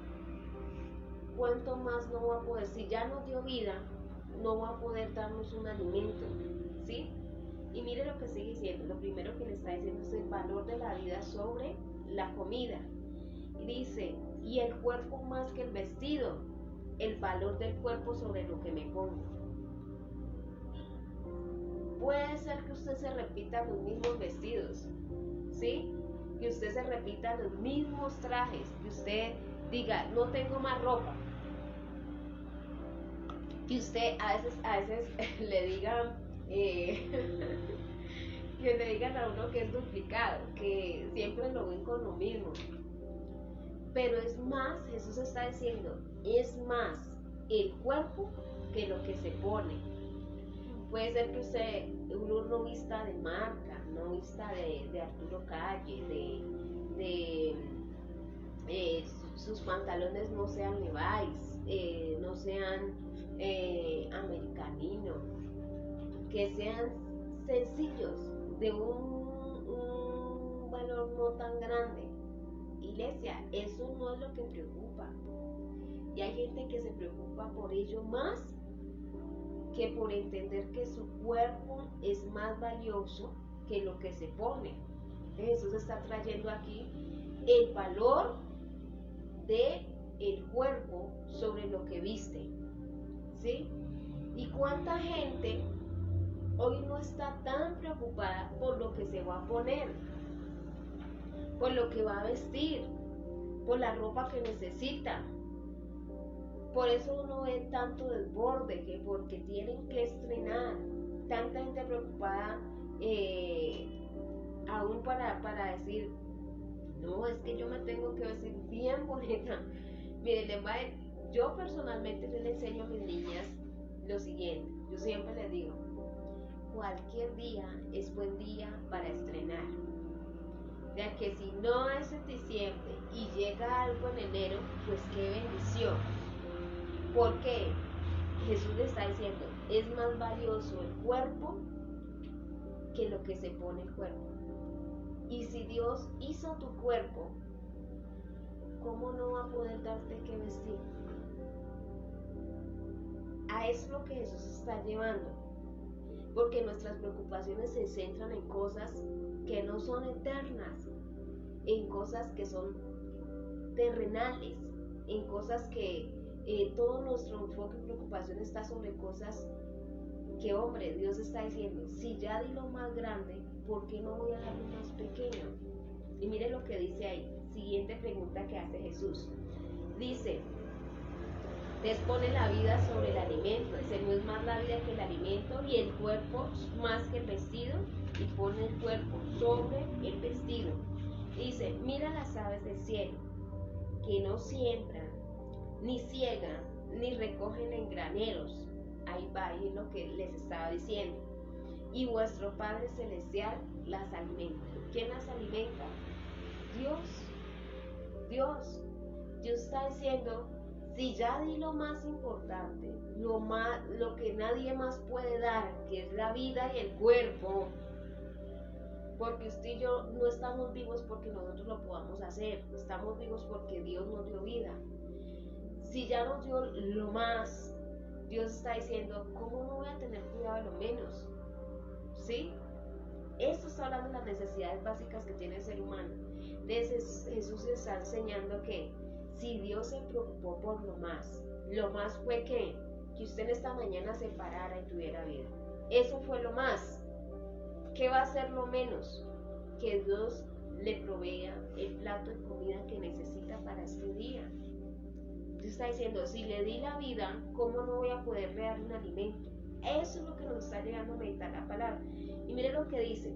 ¿Cuánto más no va a poder? Si ya nos dio vida, no va a poder darnos un alimento, ¿sí? Y mire lo que sigue diciendo. Lo primero que le está diciendo es el valor de la vida sobre la comida. Y dice, y el cuerpo más que el vestido, el valor del cuerpo sobre lo que me pongo. Puede ser que usted se repita los mismos vestidos, ¿sí? Que usted se repita los mismos trajes, que usted diga, no tengo más ropa. Que usted a veces le digan, que le digan a uno que es duplicado, que siempre lo ven con lo mismo. Pero es más, Jesús está diciendo, es más el cuerpo que lo que se pone. Puede ser que usted uno no vista de marca, no vista de Arturo Calle, sus pantalones no sean Levi's, no sean americanino, que sean sencillos, de un valor no tan grande. Iglesia, eso no es lo que preocupa. Y hay gente que se preocupa por ello más que por entender que su cuerpo es más valioso que lo que se pone. Jesús está trayendo aquí el valor del cuerpo sobre lo que viste, ¿sí? Y cuánta gente hoy no está tan preocupada por lo que se va a poner, por lo que va a vestir, por la ropa que necesita. Por eso uno ve tanto desborde, que porque tienen que estrenar, tanta gente preocupada aún para decir, no, es que yo me tengo que vestir bien bonita. Miren, yo personalmente les enseño a mis niñas lo siguiente, yo siempre les digo, cualquier día es buen día para estrenar. Ya que si no es en diciembre y llega algo en enero, pues qué bendición. Porque Jesús le está diciendo, es más valioso el cuerpo que lo que se pone el cuerpo. Y si Dios hizo tu cuerpo, ¿cómo no va a poder darte qué vestir? A eso es lo que Jesús está llevando. Porque nuestras preocupaciones se centran en cosas que no son eternas, en cosas que son terrenales, en cosas que todo nuestro enfoque y preocupación está sobre cosas que, hombre, Dios está diciendo, si ya di lo más grande, ¿por qué no voy a dar lo más pequeño? Y mire lo que dice ahí, siguiente pregunta que hace Jesús. Dice, les pone la vida sobre el alimento, dice, no es más la vida que el alimento, y el cuerpo más que el vestido, y pone el cuerpo sobre el vestido. Dice, mira las aves del cielo, que no siembran, ni ciegan, ni recogen en graneros. Ahí va, ahí es lo que les estaba diciendo. y vuestro Padre Celestial las alimenta. ¿Quién las alimenta? Dios. Dios. Dios está diciendo, si ya di lo más importante, lo que nadie más puede dar, que es la vida y el cuerpo, porque usted y yo no estamos vivos porque nosotros lo podamos hacer, estamos vivos porque Dios nos dio vida. Si ya nos dio lo más, Dios está diciendo, ¿cómo no voy a tener cuidado de lo menos? ¿Sí? Esto está hablando de las necesidades básicas que tiene el ser humano. Entonces Jesús está enseñando que si Dios se preocupó por lo más fue que usted en esta mañana se parara y tuviera vida. Eso fue lo más. ¿Qué va a ser lo menos? Que Dios le provea el plato de comida que necesita para este día. Dios está diciendo, si le di la vida, ¿cómo no voy a poderle dar un alimento? Eso es lo que nos está llegando a meditar la palabra. Y miren lo que dice.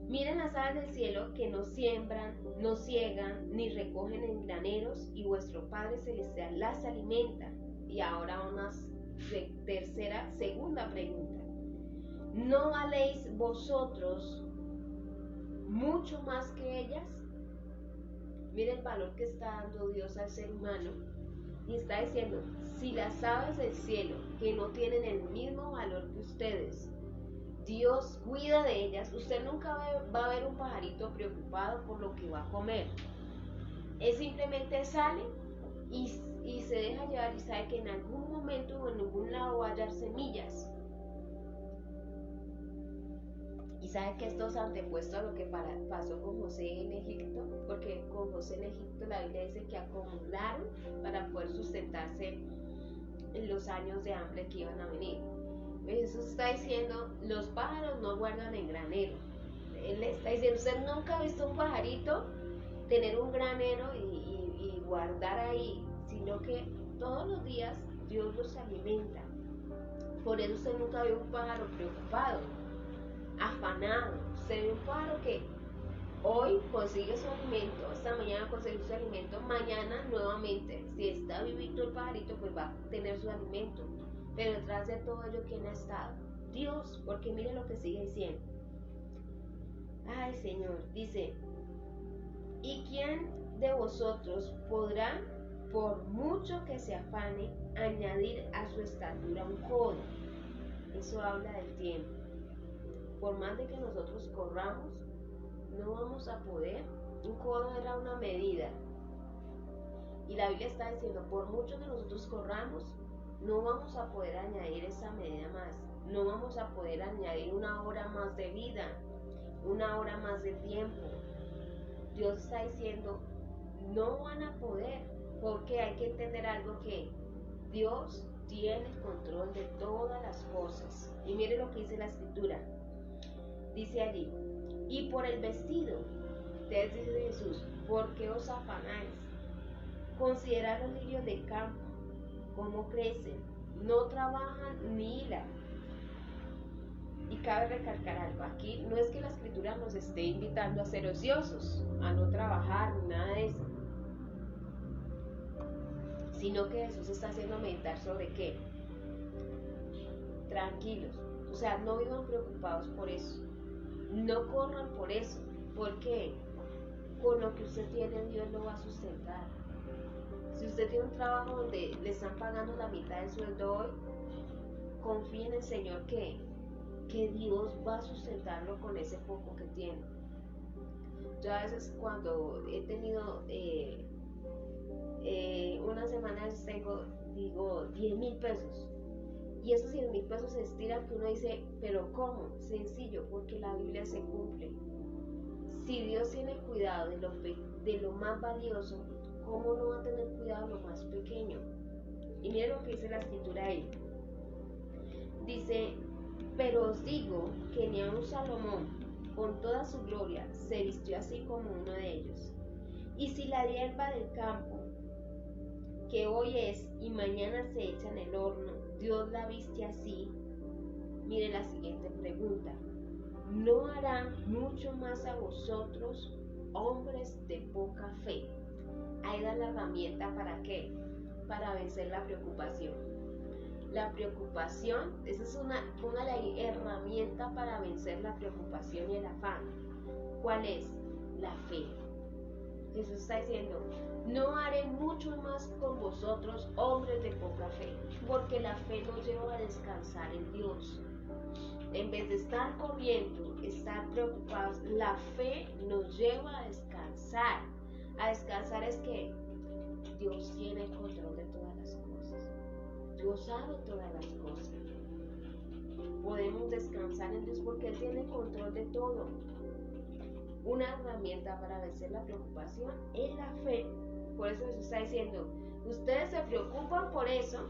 Miren las aves del cielo que no siembran, no ciegan, ni recogen en graneros, y vuestro Padre Celestial las alimenta. Y ahora una segunda pregunta. ¿No valéis vosotros mucho más que ellas? Mira el valor que está dando Dios al ser humano y está diciendo, si las aves del cielo, que no tienen el mismo valor que ustedes, Dios cuida de ellas, usted nunca va a ver un pajarito preocupado por lo que va a comer. Él simplemente sale y se deja llevar y sabe que en algún momento o en algún lado va a hallar semillas. Y sabe que esto es antepuesto a lo que pasó con José en Egipto, porque con José en Egipto la Biblia dice que acumularon para poder sustentarse en los años de hambre que iban a venir. Jesús está diciendo, los pájaros no guardan en granero. Él está diciendo, usted nunca ha visto un pajarito tener un granero y guardar ahí, sino que todos los días Dios los alimenta. Por eso usted nunca ve un pájaro preocupado, afanado. Usted ve un pájaro que hoy consigue su alimento, esta mañana consigue su alimento, mañana nuevamente, si está vivito el pajarito, pues va a tener su alimento. Pero detrás de todo ello, ¿quién ha estado? Dios, porque mire lo que sigue diciendo. Ay, Señor, dice, ¿y quién de vosotros podrá, por mucho que se afane, añadir a su estatura un codo? Eso habla del tiempo. Por más de que nosotros corramos, no vamos a poder. Un codo era una medida. Y la Biblia está diciendo, por mucho que nosotros corramos, no vamos a poder añadir esa medida más. No vamos a poder añadir una hora más de vida, una hora más de tiempo. Dios está diciendo, no van a poder, porque hay que entender algo, que Dios tiene el control de todas las cosas. Y mire lo que dice la Escritura. Dice allí, y por el vestido, entonces dice Jesús, ¿por qué os afanáis? Considerad los lirios del campo, cómo crecen, no trabajan ni hilan. Y cabe recalcar algo, aquí no es que la Escritura nos esté invitando a ser ociosos, a no trabajar, ni nada de eso, sino que Jesús está haciendo meditar sobre qué. Tranquilos, o sea, no vivan preocupados por eso, no corran por eso, porque con lo que usted tiene Dios lo va a sustentar. Si usted tiene un trabajo donde le están pagando la mitad del sueldo hoy, confíe en el Señor que Dios va a sustentarlo con ese poco que tiene. Yo a veces cuando he tenido unas semanas digo 10,000 pesos. Y esos 10,000 pesos se estiran, que uno dice, pero ¿cómo? Sencillo, porque la Biblia se cumple. Si Dios tiene cuidado de lo más valioso, ¿cómo no va a tener cuidado de lo más pequeño? Y miren lo que dice la Escritura ahí. Dice, pero os digo que ni aun Salomón, con toda su gloria, se vistió así como uno de ellos. Y si la hierba del campo, que hoy es y mañana se echa en el horno, Dios la viste así, mire la siguiente pregunta, ¿no hará mucho más a vosotros, hombres de poca fe? Ahí da la herramienta, ¿para qué? Para vencer la preocupación. La preocupación, esa es póngale ahí, herramienta para vencer la preocupación y el afán. ¿Cuál es? La fe. Jesús está diciendo, no haré mucho más con vosotros, hombres de poca fe, porque la fe nos lleva a descansar en Dios. En vez de estar corriendo, estar preocupados, la fe nos lleva a descansar. A descansar es que Dios tiene el control de todas las cosas. Dios sabe todas las cosas. Podemos descansar en Dios porque Él tiene control de todo. Una herramienta para vencer la preocupación es la fe. Por eso Jesús está diciendo, ustedes se preocupan por eso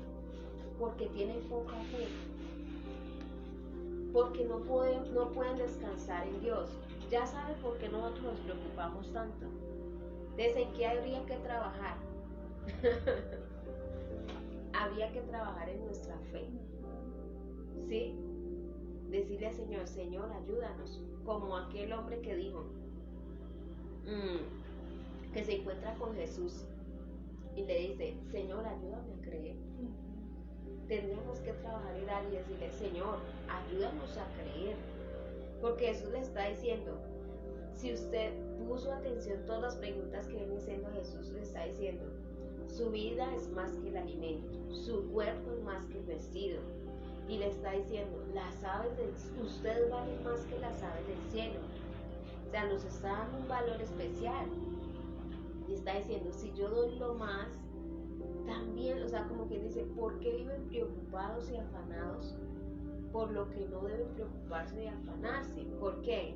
porque tienen poca fe. Porque no pueden descansar en Dios. Ya saben por qué nosotros nos preocupamos tanto. Desde que habría que trabajar. Habría que trabajar en nuestra fe. ¿Sí? Decirle al Señor, Señor, ayúdanos. Como aquel hombre que dijo, que se encuentra con Jesús y le dice, Señor, ayúdame a creer. Tendremos que trabajar en algo y decirle, Señor, ayúdanos a creer. Porque Jesús le está diciendo, si usted puso atención a todas las preguntas que viene diciendo Jesús, le está diciendo, su vida es más que el alimento, su cuerpo es más que el vestido. Y le está diciendo, ustedes valen más que las aves del cielo. O sea, nos está dando un valor especial. Y está diciendo, si yo doy lo más, también, o sea, como quien dice, ¿por qué viven preocupados y afanados por lo que no deben preocuparse y afanarse? ¿Por qué?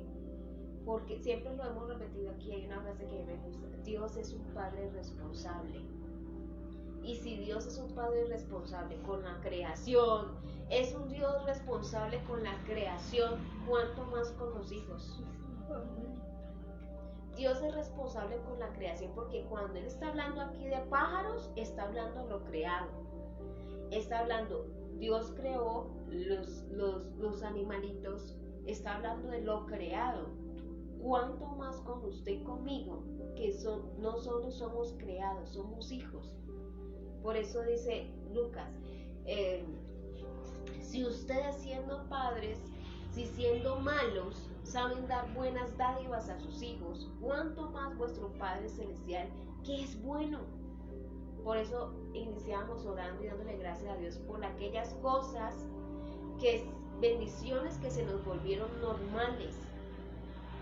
Porque siempre lo hemos repetido aquí, hay una frase que me gusta, Dios es un Padre responsable. Y si Dios es un Padre responsable con la creación, es un Dios responsable con la creación, ¿cuánto más con los hijos? Dios es responsable con la creación porque cuando Él está hablando aquí de pájaros, está hablando de lo creado. Está hablando, Dios creó los animalitos, está hablando de lo creado. ¿Cuánto más con usted y conmigo, que no solo somos creados, somos hijos? Por eso dice Lucas, si ustedes siendo padres, si siendo malos, saben dar buenas dádivas a sus hijos, ¿cuánto más vuestro Padre Celestial, que es bueno? Por eso iniciamos orando y dándole gracias a Dios por aquellas cosas, bendiciones que se nos volvieron normales,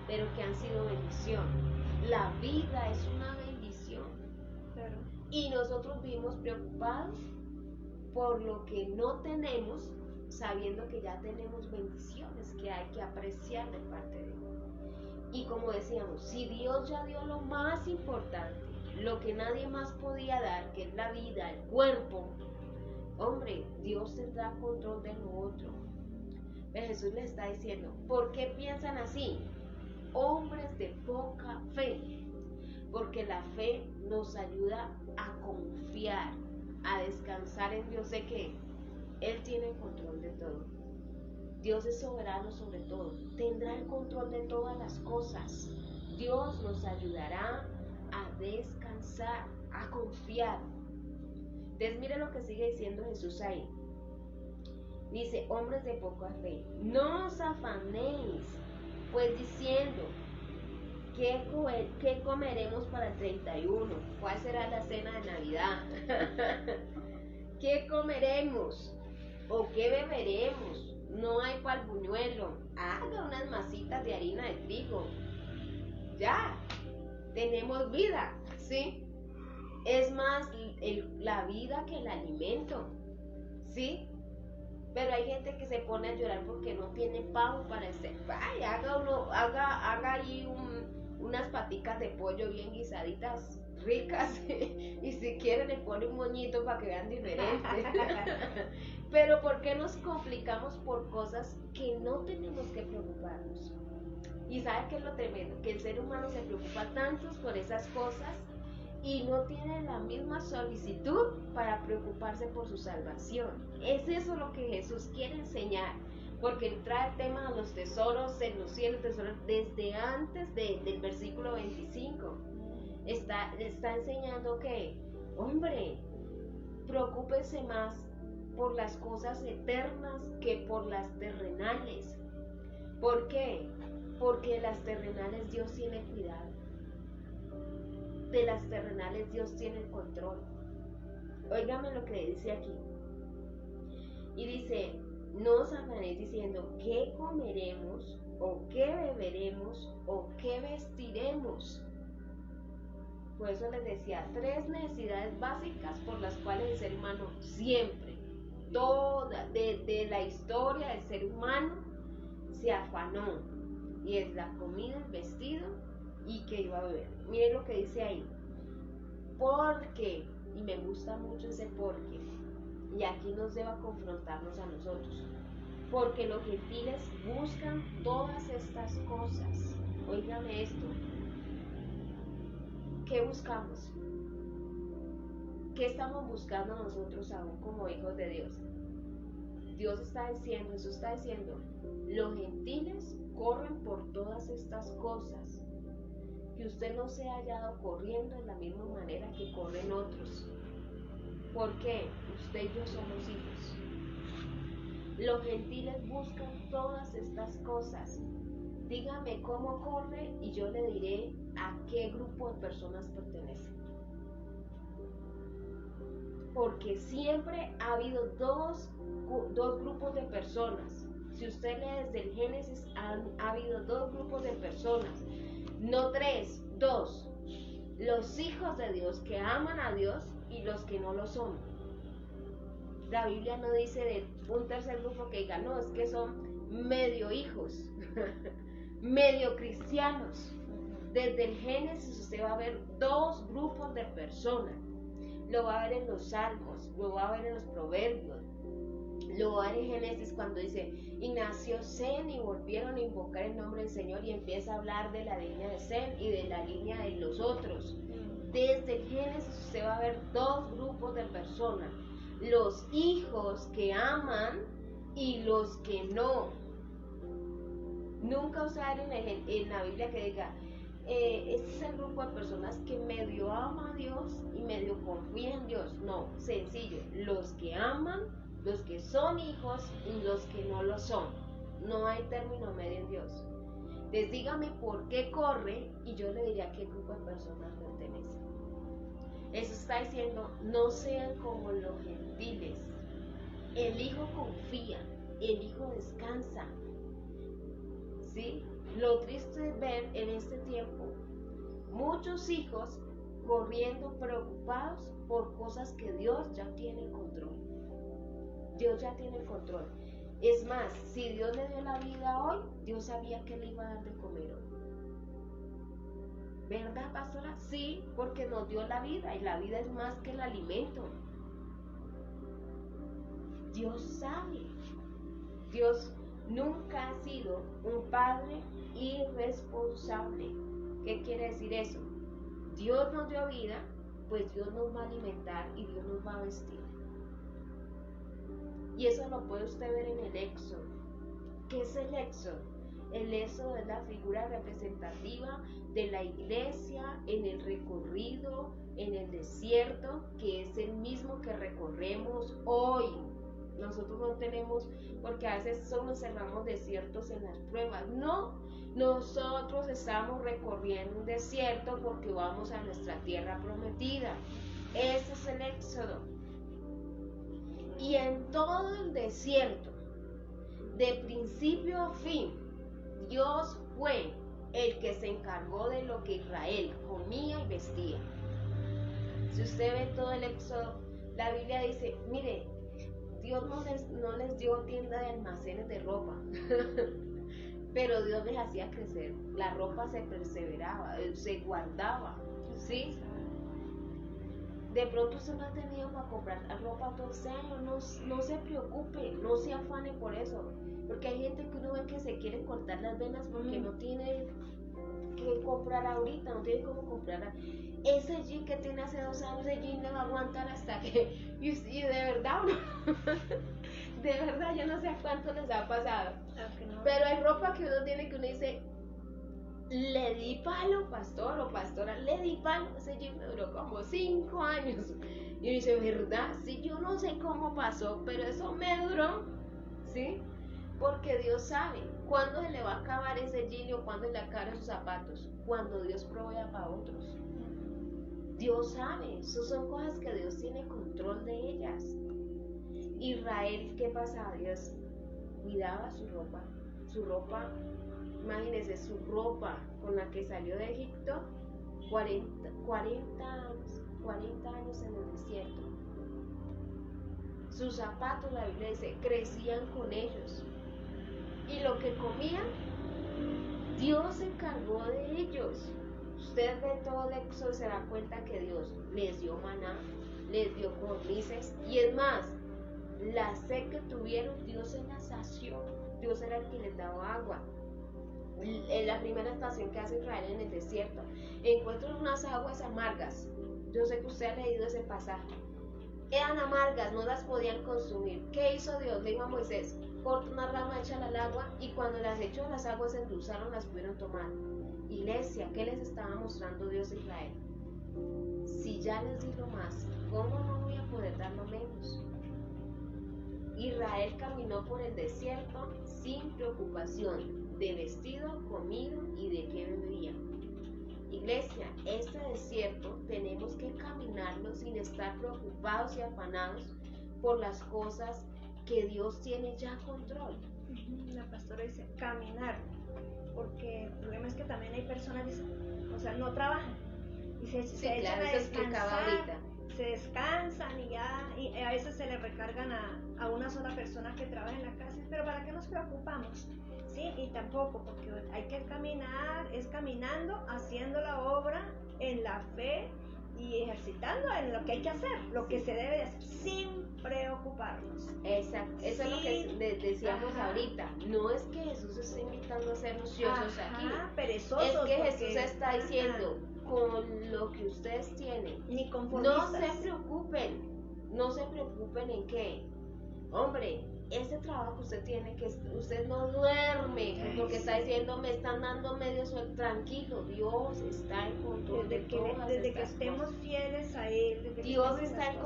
pero que han sido bendición. La vida es una bendición. Claro. Y nosotros vivimos preocupados por lo que no tenemos, sabiendo que ya tenemos bendiciones que hay que apreciar de parte de Dios. Y como decíamos, si Dios ya dio lo más importante, lo que nadie más podía dar, que es la vida, el cuerpo, hombre, Dios tendrá control de lo otro. Pero Jesús le está diciendo, ¿por qué piensan así? Hombres de poca fe. Porque la fe nos ayuda a confiar, a descansar en Dios de que Él tiene el control de todo. Dios es soberano sobre todo. Tendrá el control de todas las cosas. Dios nos ayudará a descansar, a confiar. Entonces mire lo que sigue diciendo Jesús ahí. Dice, hombres de poca fe, no os afanéis, pues diciendo, ¿qué comeremos para el 31? ¿Cuál será la cena de Navidad? ¿Qué comeremos? ¿O qué beberemos? No hay pa'l buñuelo. Haga unas masitas de harina de trigo. Ya, tenemos vida, ¿sí? Es más la vida que el alimento, ¿sí? Pero hay gente que se pone a llorar porque no tiene pan para hacer. Ay, haga ahí unas paticas de pollo bien guisaditas, ricas, y si quiere le pone un moñito para que vean diferente. Pero ¿por qué nos complicamos por cosas que no tenemos que preocuparnos? Y ¿sabe qué es lo tremendo? Que el ser humano se preocupa tanto por esas cosas y no tiene la misma solicitud para preocuparse por su salvación. Es eso lo que Jesús quiere enseñar, porque Él trae el tema de los tesoros en los cielos, tesoros desde antes del versículo 25. Está enseñando que, hombre, preocúpense más por las cosas eternas que por las terrenales. ¿Por qué? Porque de las terrenales Dios tiene cuidado. De las terrenales Dios tiene el control. Óigame lo que dice aquí. Y dice, no os afanéis diciendo, ¿qué comeremos? ¿O qué beberemos? ¿O qué vestiremos? Por eso les decía, 3 necesidades básicas por las cuales el ser humano siempre, toda, de la historia del ser humano, se afanó. Y es la comida, el vestido y que iba a beber. Miren lo que dice ahí. Porque, y me gusta mucho ese porque, y aquí nos debe confrontarnos a nosotros. Porque los gentiles buscan todas estas cosas. Óigame esto. ¿Qué buscamos? ¿Qué estamos buscando nosotros aún como hijos de Dios? Dios está diciendo, Jesús está diciendo, los gentiles corren por todas estas cosas. Que usted no se haya hallado corriendo de la misma manera que corren otros. ¿Por qué? Usted y yo somos hijos. Los gentiles buscan todas estas cosas. Dígame cómo corre y yo le diré a qué grupo de personas pertenece. Porque siempre ha habido dos grupos de personas. Si usted lee desde el Génesis, ha habido 2 grupos de personas. No 3, 2. Los hijos de Dios que aman a Dios y los que no lo son. La Biblia no dice de un tercer grupo que diga, no, es que son medio hijos, medio cristianos. Desde el Génesis usted va a ver 2 grupos de personas. Lo va a ver en los Salmos, lo va a ver en los Proverbios, lo va a ver en Génesis cuando dice, y nació Sem y volvieron a invocar el nombre del Señor, y empieza a hablar de la línea de Sem y de la línea de los otros. Desde el Génesis usted va a ver 2 grupos de personas, los hijos que aman y los que no. Nunca usted va a ver en la Biblia que diga, este es el grupo de personas que medio ama a Dios y medio confía en Dios. No, sencillo, los que aman, los que son hijos y los que no lo son. No hay término medio en Dios. Les dígame por qué corre y yo le diré a qué grupo de personas pertenece. Eso está diciendo, no sean como los gentiles. El hijo confía, el hijo descansa. ¿Sí? Lo triste es ver en este tiempo muchos hijos corriendo preocupados por cosas que Dios ya tiene el control. Dios ya tiene el control. Es más, si Dios le dio la vida hoy, Dios sabía que le iba a dar de comer hoy. ¿Verdad, pastora? Sí, porque nos dio la vida y la vida es más que el alimento. Dios sabe. Dios nunca ha sido un padre irresponsable. ¿Qué quiere decir eso? Dios nos dio vida, pues Dios nos va a alimentar y Dios nos va a vestir. Y eso lo puede usted ver en el Éxodo. ¿Qué es el Éxodo? El Éxodo es la figura representativa de la iglesia en el recorrido, en el desierto, que es el mismo que recorremos hoy. Nosotros no tenemos, porque a veces solo cerramos desiertos en las pruebas. No, nosotros estamos recorriendo un desierto porque vamos a nuestra tierra prometida. Ese es el Éxodo. Y en todo el desierto, de principio a fin, Dios fue el que se encargó de lo que Israel comía y vestía. Si usted ve todo el Éxodo, la Biblia dice, mire, Dios no les dio tienda de almacenes de ropa, pero Dios les hacía crecer. La ropa se perseveraba, se guardaba, ¿sí? De pronto usted no ha tenido para comprar ropa todo este año, no se preocupe, no se afane por eso, porque hay gente que uno ve que se quiere cortar las venas porque no tiene que comprar ahorita, no tiene cómo comprar. Ese jean que tiene hace 2 años, ese jean le va a aguantar hasta que, y de verdad, de verdad, yo no sé a cuánto les ha pasado, pero hay ropa que uno tiene que uno dice, le di palo, pastor o pastora, le di palo. Ese jean me duró como 5 años. Y uno dice, ¿verdad? Sí, yo no sé cómo pasó, pero eso me duró, ¿sí? Porque Dios sabe cuándo se le va a acabar ese jean o cuándo se le acaban sus zapatos. Cuando Dios provea para otros. Dios sabe, eso son cosas que Dios tiene control de ellas. Israel, ¿qué pasaba? Dios cuidaba su ropa, imagínense, su ropa con la que salió de Egipto, 40 años en el desierto. Sus zapatos, la Biblia dice, crecían con ellos. Y lo que comían, Dios se encargó de ellos. Usted ve todo el Éxodo, se da cuenta que Dios les dio maná, les dio codornices, y es más, la sed que tuvieron, Dios se la sació. Dios era el que les daba agua. En la primera estación que hace Israel en el desierto, encuentran unas aguas amargas. Yo sé que usted ha leído ese pasaje. Eran amargas, no las podían consumir. ¿Qué hizo Dios? Le dijo a Moisés, corta una rama, échala al agua, y cuando las echó, las aguas se endulzaron, las pudieron tomar. Iglesia, ¿qué les estaba mostrando Dios a Israel? Si ya les di lo más, ¿cómo no voy a poder dar lo menos? Israel caminó por el desierto sin preocupación de vestido, comida y de qué bebía. Iglesia, este desierto tenemos que caminarlo sin estar preocupados y afanados por las cosas que Dios tiene ya control. La pastora dice caminar, porque el problema es que también hay personas que no trabajan y se echan a descansar, se descansan y a veces se le recargan a una sola persona que trabaja en la casa, pero ¿para qué nos preocupamos? ¿Sí? Y tampoco, porque hay que caminar, es caminando, haciendo la obra en la fe y ejercitando en lo que hay que hacer, lo que se debe de hacer, sin preocuparnos. Exacto, eso es lo que decíamos ahorita. No es que Jesús esté invitando a ser ociosos aquí, perezosos, es que Jesús está diciendo, con lo que ustedes tienen, ni conformistas. No se preocupen en qué. Hombre, ese trabajo que usted tiene, que usted no duerme, porque está diciendo, me están dando medio sueldo, tranquilo, Dios está en control desde que estemos fieles a Él, Dios está en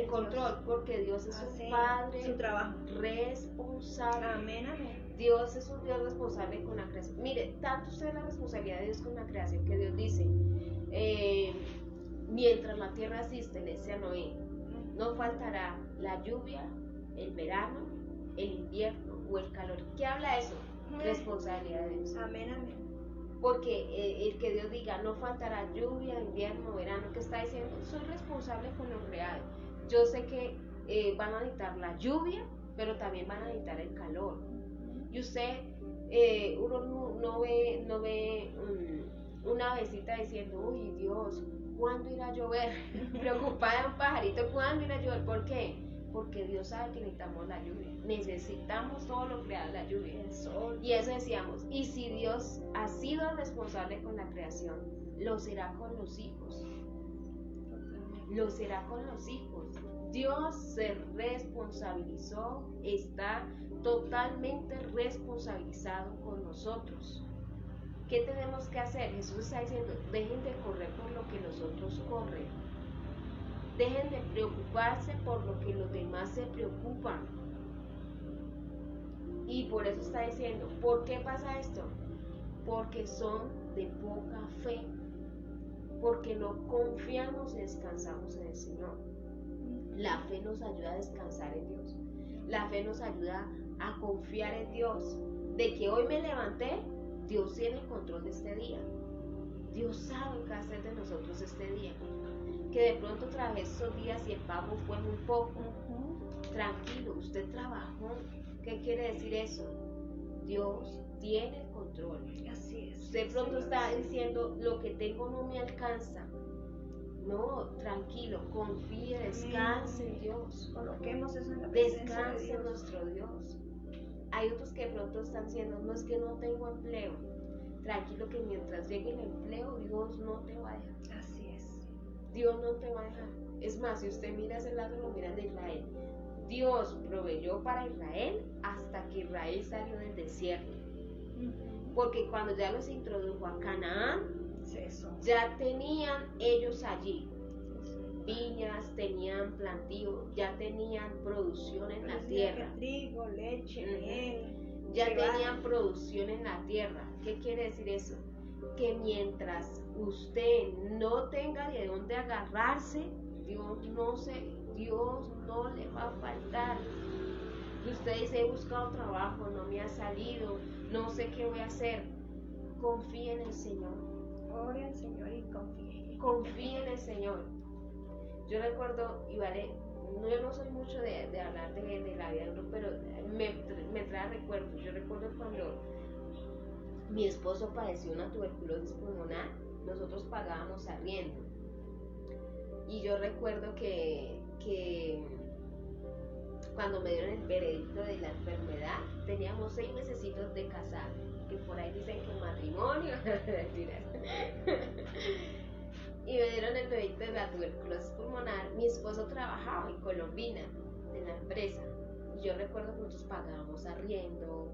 control, porque Dios es un Padre su trabajo responsable. Amén, amén. Dios es un Dios responsable con la creación. Mire, tanto usted la responsabilidad de Dios con la creación, que Dios dice, mientras la tierra existe, le dice a Noé, no faltará la lluvia, el verano, el invierno o el calor. ¿Qué habla eso? Responsabilidad de Dios. Amén, amén. Porque el que Dios diga, no faltará lluvia, invierno, verano, ¿qué está diciendo? Soy responsable con lo creado. Yo sé que van a necesitar la lluvia, pero también van a necesitar el calor. Y usted, uno no ve una avecita diciendo, uy, Dios, ¿cuándo irá a llover? Preocupada un pajarito, ¿cuándo irá a llover? ¿Por qué? Porque Dios sabe que necesitamos la lluvia. Necesitamos todo lo creado, la lluvia, el sol. Y eso decíamos, y si Dios ha sido responsable con la creación, lo será con los hijos. Lo será con los hijos. Dios se responsabilizó, está totalmente responsabilizado con nosotros. ¿Qué tenemos que hacer? Jesús está diciendo, dejen de correr por lo que los otros corren. Dejen de preocuparse por lo que los demás se preocupan. Y por eso está diciendo, ¿por qué pasa esto? Porque son de poca fe. Porque no confiamos y descansamos en el Señor. La fe nos ayuda a descansar en Dios. La fe nos ayuda a confiar en Dios. De que hoy me levanté, Dios tiene el control de este día. Dios sabe qué hacer de nosotros este día. Que de pronto trabajé estos días y el pago fue muy poco. Tranquilo, usted trabajó. ¿Qué quiere decir eso? Dios tiene el control. Así es. Usted pronto está diciendo, lo que tengo no me alcanza. No, tranquilo, confíe, descanse en Dios. Coloquemos eso en la presencia de Dios. Descanse en nuestro Dios. Hay otros que de pronto están diciendo, no es que no tengo empleo. Tranquilo, que mientras llegue el empleo, Dios no te va a dejar. Así es. Dios no te va a dejar. Es más, si usted mira ese lado, lo mira de Israel. Dios proveyó para Israel hasta que Israel salió del desierto. porque cuando ya los introdujo a Canaán, Eso. ya tenían ellos allí viñas, tenían plantío, ya tenían producción en la tierra. Trigo, leche, miel. Ya tenían producción en la tierra. ¿Qué quiere decir eso? Que mientras usted no tenga de dónde agarrarse, Dios no le va a faltar. Usted dice, he buscado trabajo, no me ha salido, no sé qué voy a hacer. Confíe en el Señor. Ore al Señor y confíe. Confíe en el Señor. Yo recuerdo, y vale, yo no soy mucho de hablar de la vida de uno, pero me trae recuerdos. Yo recuerdo cuando mi esposo padeció una tuberculosis pulmonar, nosotros pagábamos arriendo. Y yo recuerdo que cuando me dieron el veredicto de la enfermedad, teníamos 6 mesecitos de casar, que por ahí dicen que matrimonio, y me dieron el veredicto de la tuberculosis pulmonar. Mi esposo trabajaba en Colombina, en la empresa, y yo recuerdo que nosotros pagábamos arriendo.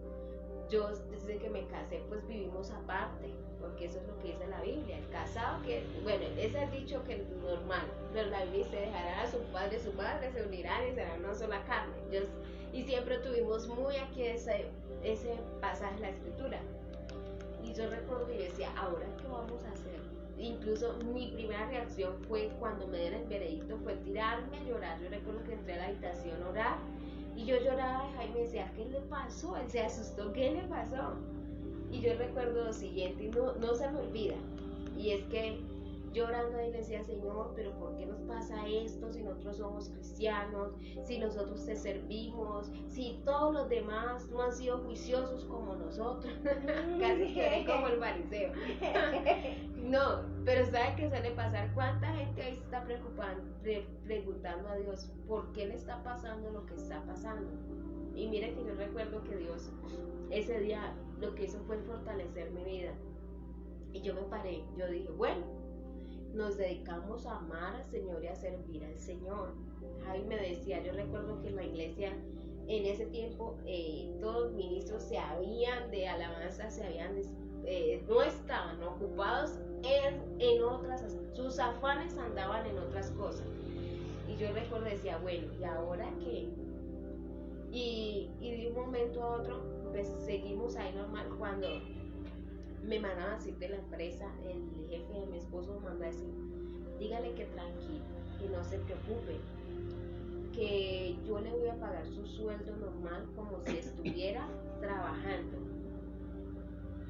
Yo desde que me casé pues vivimos aparte, porque eso es lo que dice la Biblia, el casado que, bueno, ese es el dicho que es normal, pero la Biblia dice, dejará a su padre y su madre, se unirán y serán una sola carne. Y siempre tuvimos muy aquí ese pasaje de la escritura, y yo recuerdo y decía, ¿ahora qué vamos a hacer? Incluso mi primera reacción fue, cuando me dieron el veredicto, fue tirarme a llorar. Yo recuerdo que entré a la habitación a orar, y yo lloraba, y Jaime decía, ¿qué le pasó? Él se asustó, ¿qué le pasó? Y yo recuerdo lo siguiente, y no se me olvida, y es que llorando ahí le decía, Señor, pero ¿por qué nos pasa esto si nosotros somos cristianos, si nosotros te servimos, si todos los demás no han sido juiciosos como nosotros? Casi que como el fariseo. No, pero ¿sabe qué suele pasar? ¿Cuánta gente ahí se está preguntando a Dios por qué le está pasando lo que está pasando? Y mire que yo recuerdo que Dios ese día lo que hizo fue fortalecer mi vida. Y yo me paré, yo dije, bueno, nos dedicamos a amar al Señor y a servir al Señor. Jaime me decía, yo recuerdo que en la iglesia en ese tiempo todos los ministros de alabanza no estaban ocupados en otras, sus afanes andaban en otras cosas. Y yo recuerdo, decía, bueno, ¿y ahora qué? Y de un momento a otro, pues seguimos ahí normal. Cuando me mandaban a decir de la empresa, el jefe de mi esposo me mandó a decir, dígale que tranquilo, que no se preocupe, que yo le voy a pagar su sueldo normal como si estuviera trabajando.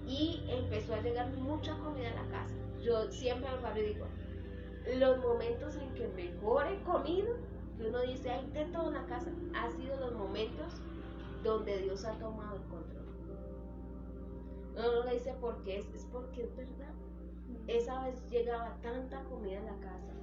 Y empezó a llegar mucha comida a la casa. Yo siempre me paro y digo, los momentos en que mejor he comido, que uno dice, hay de todo en la casa, ha sido los momentos donde Dios ha tomado el control. No lo dice porque es porque es verdad. Esa vez llegaba tanta comida a la casa.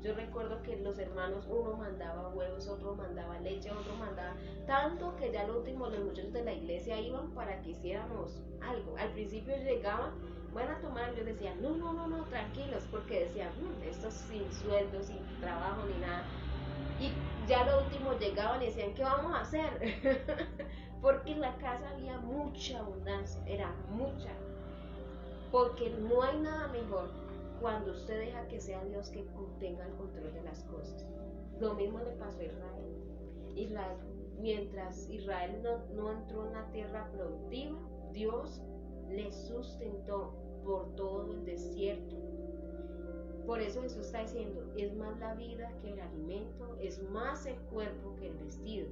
Yo recuerdo que los hermanos, uno mandaba huevos, otro mandaba leche, otro mandaba tanto que ya lo último los muchachos de la iglesia iban para que hiciéramos algo. Al principio llegaban, van a tomar, yo decía, no, tranquilos, porque decían, esto sin sueldo, sin trabajo ni nada. Y ya lo último llegaban y decían, ¿qué vamos a hacer? Porque en la casa había mucha abundancia, era mucha. Porque no hay nada mejor cuando usted deja que sea Dios que tenga el control de las cosas. Lo mismo le pasó a Israel. Mientras Israel no entró en la tierra productiva, Dios le sustentó por todo el desierto. Por eso Jesús está diciendo, es más la vida que el alimento, es más el cuerpo que el vestido.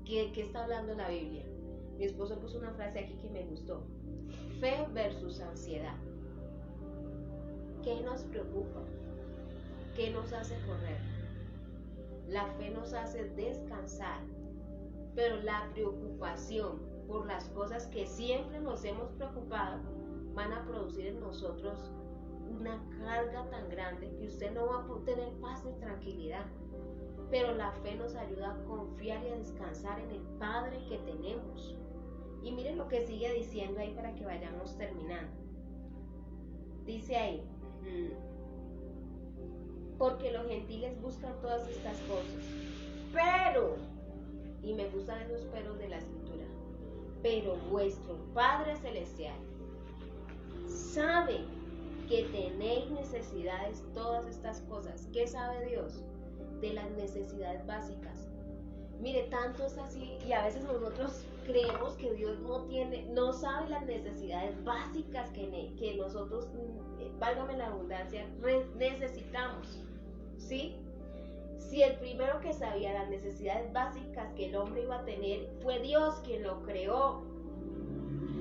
¿Qué está hablando la Biblia? Mi esposo puso una frase aquí que me gustó. Fe versus ansiedad. ¿Qué nos preocupa? ¿Qué nos hace correr? La fe nos hace descansar, pero la preocupación por las cosas que siempre nos hemos preocupado van a producir en nosotros una carga tan grande que usted no va a tener paz y tranquilidad. Pero la fe nos ayuda a confiar y a descansar en el Padre que tenemos. Y miren lo que sigue diciendo ahí para que vayamos terminando. Dice ahí, porque los gentiles buscan todas estas cosas, pero, y me gustan esos peros de la escritura, Pero vuestro Padre Celestial sabe que tenéis necesidades, todas estas cosas. ¿Qué sabe Dios? De las necesidades básicas. Mire, tanto es así, y a veces nosotros creemos que Dios no sabe las necesidades básicas que nosotros, válgame la abundancia, necesitamos, ¿sí? Si el primero que sabía las necesidades básicas que el hombre iba a tener fue Dios quien lo creó.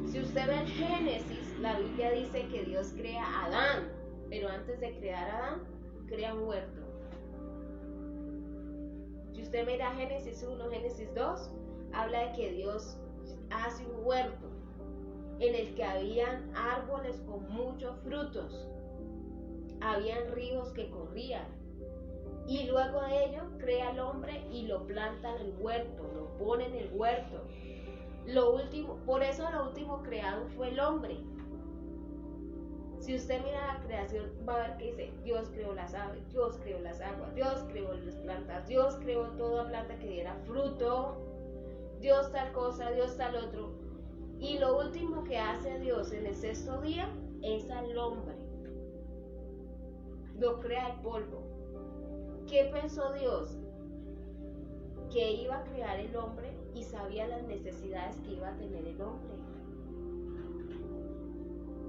Si usted ve en Génesis, la Biblia dice que Dios crea a Adán, pero antes de crear a Adán, crea un huerto. Si usted mira Génesis 1, Génesis 2, habla de que Dios hace un huerto en el que habían árboles con muchos frutos, habían ríos que corrían, y luego de ello crea al hombre y lo planta en el huerto, lo pone en el huerto. Por eso lo último creado fue el hombre. Si usted mira la creación, va a ver que dice, Dios creó las aves, Dios creó las aguas, Dios creó las plantas, Dios creó toda planta que diera fruto, Dios tal cosa, Dios tal otro. Y lo último que hace Dios en el sexto día es al hombre. Lo crea el polvo. ¿Qué pensó Dios? Que iba a crear el hombre y sabía las necesidades que iba a tener el hombre.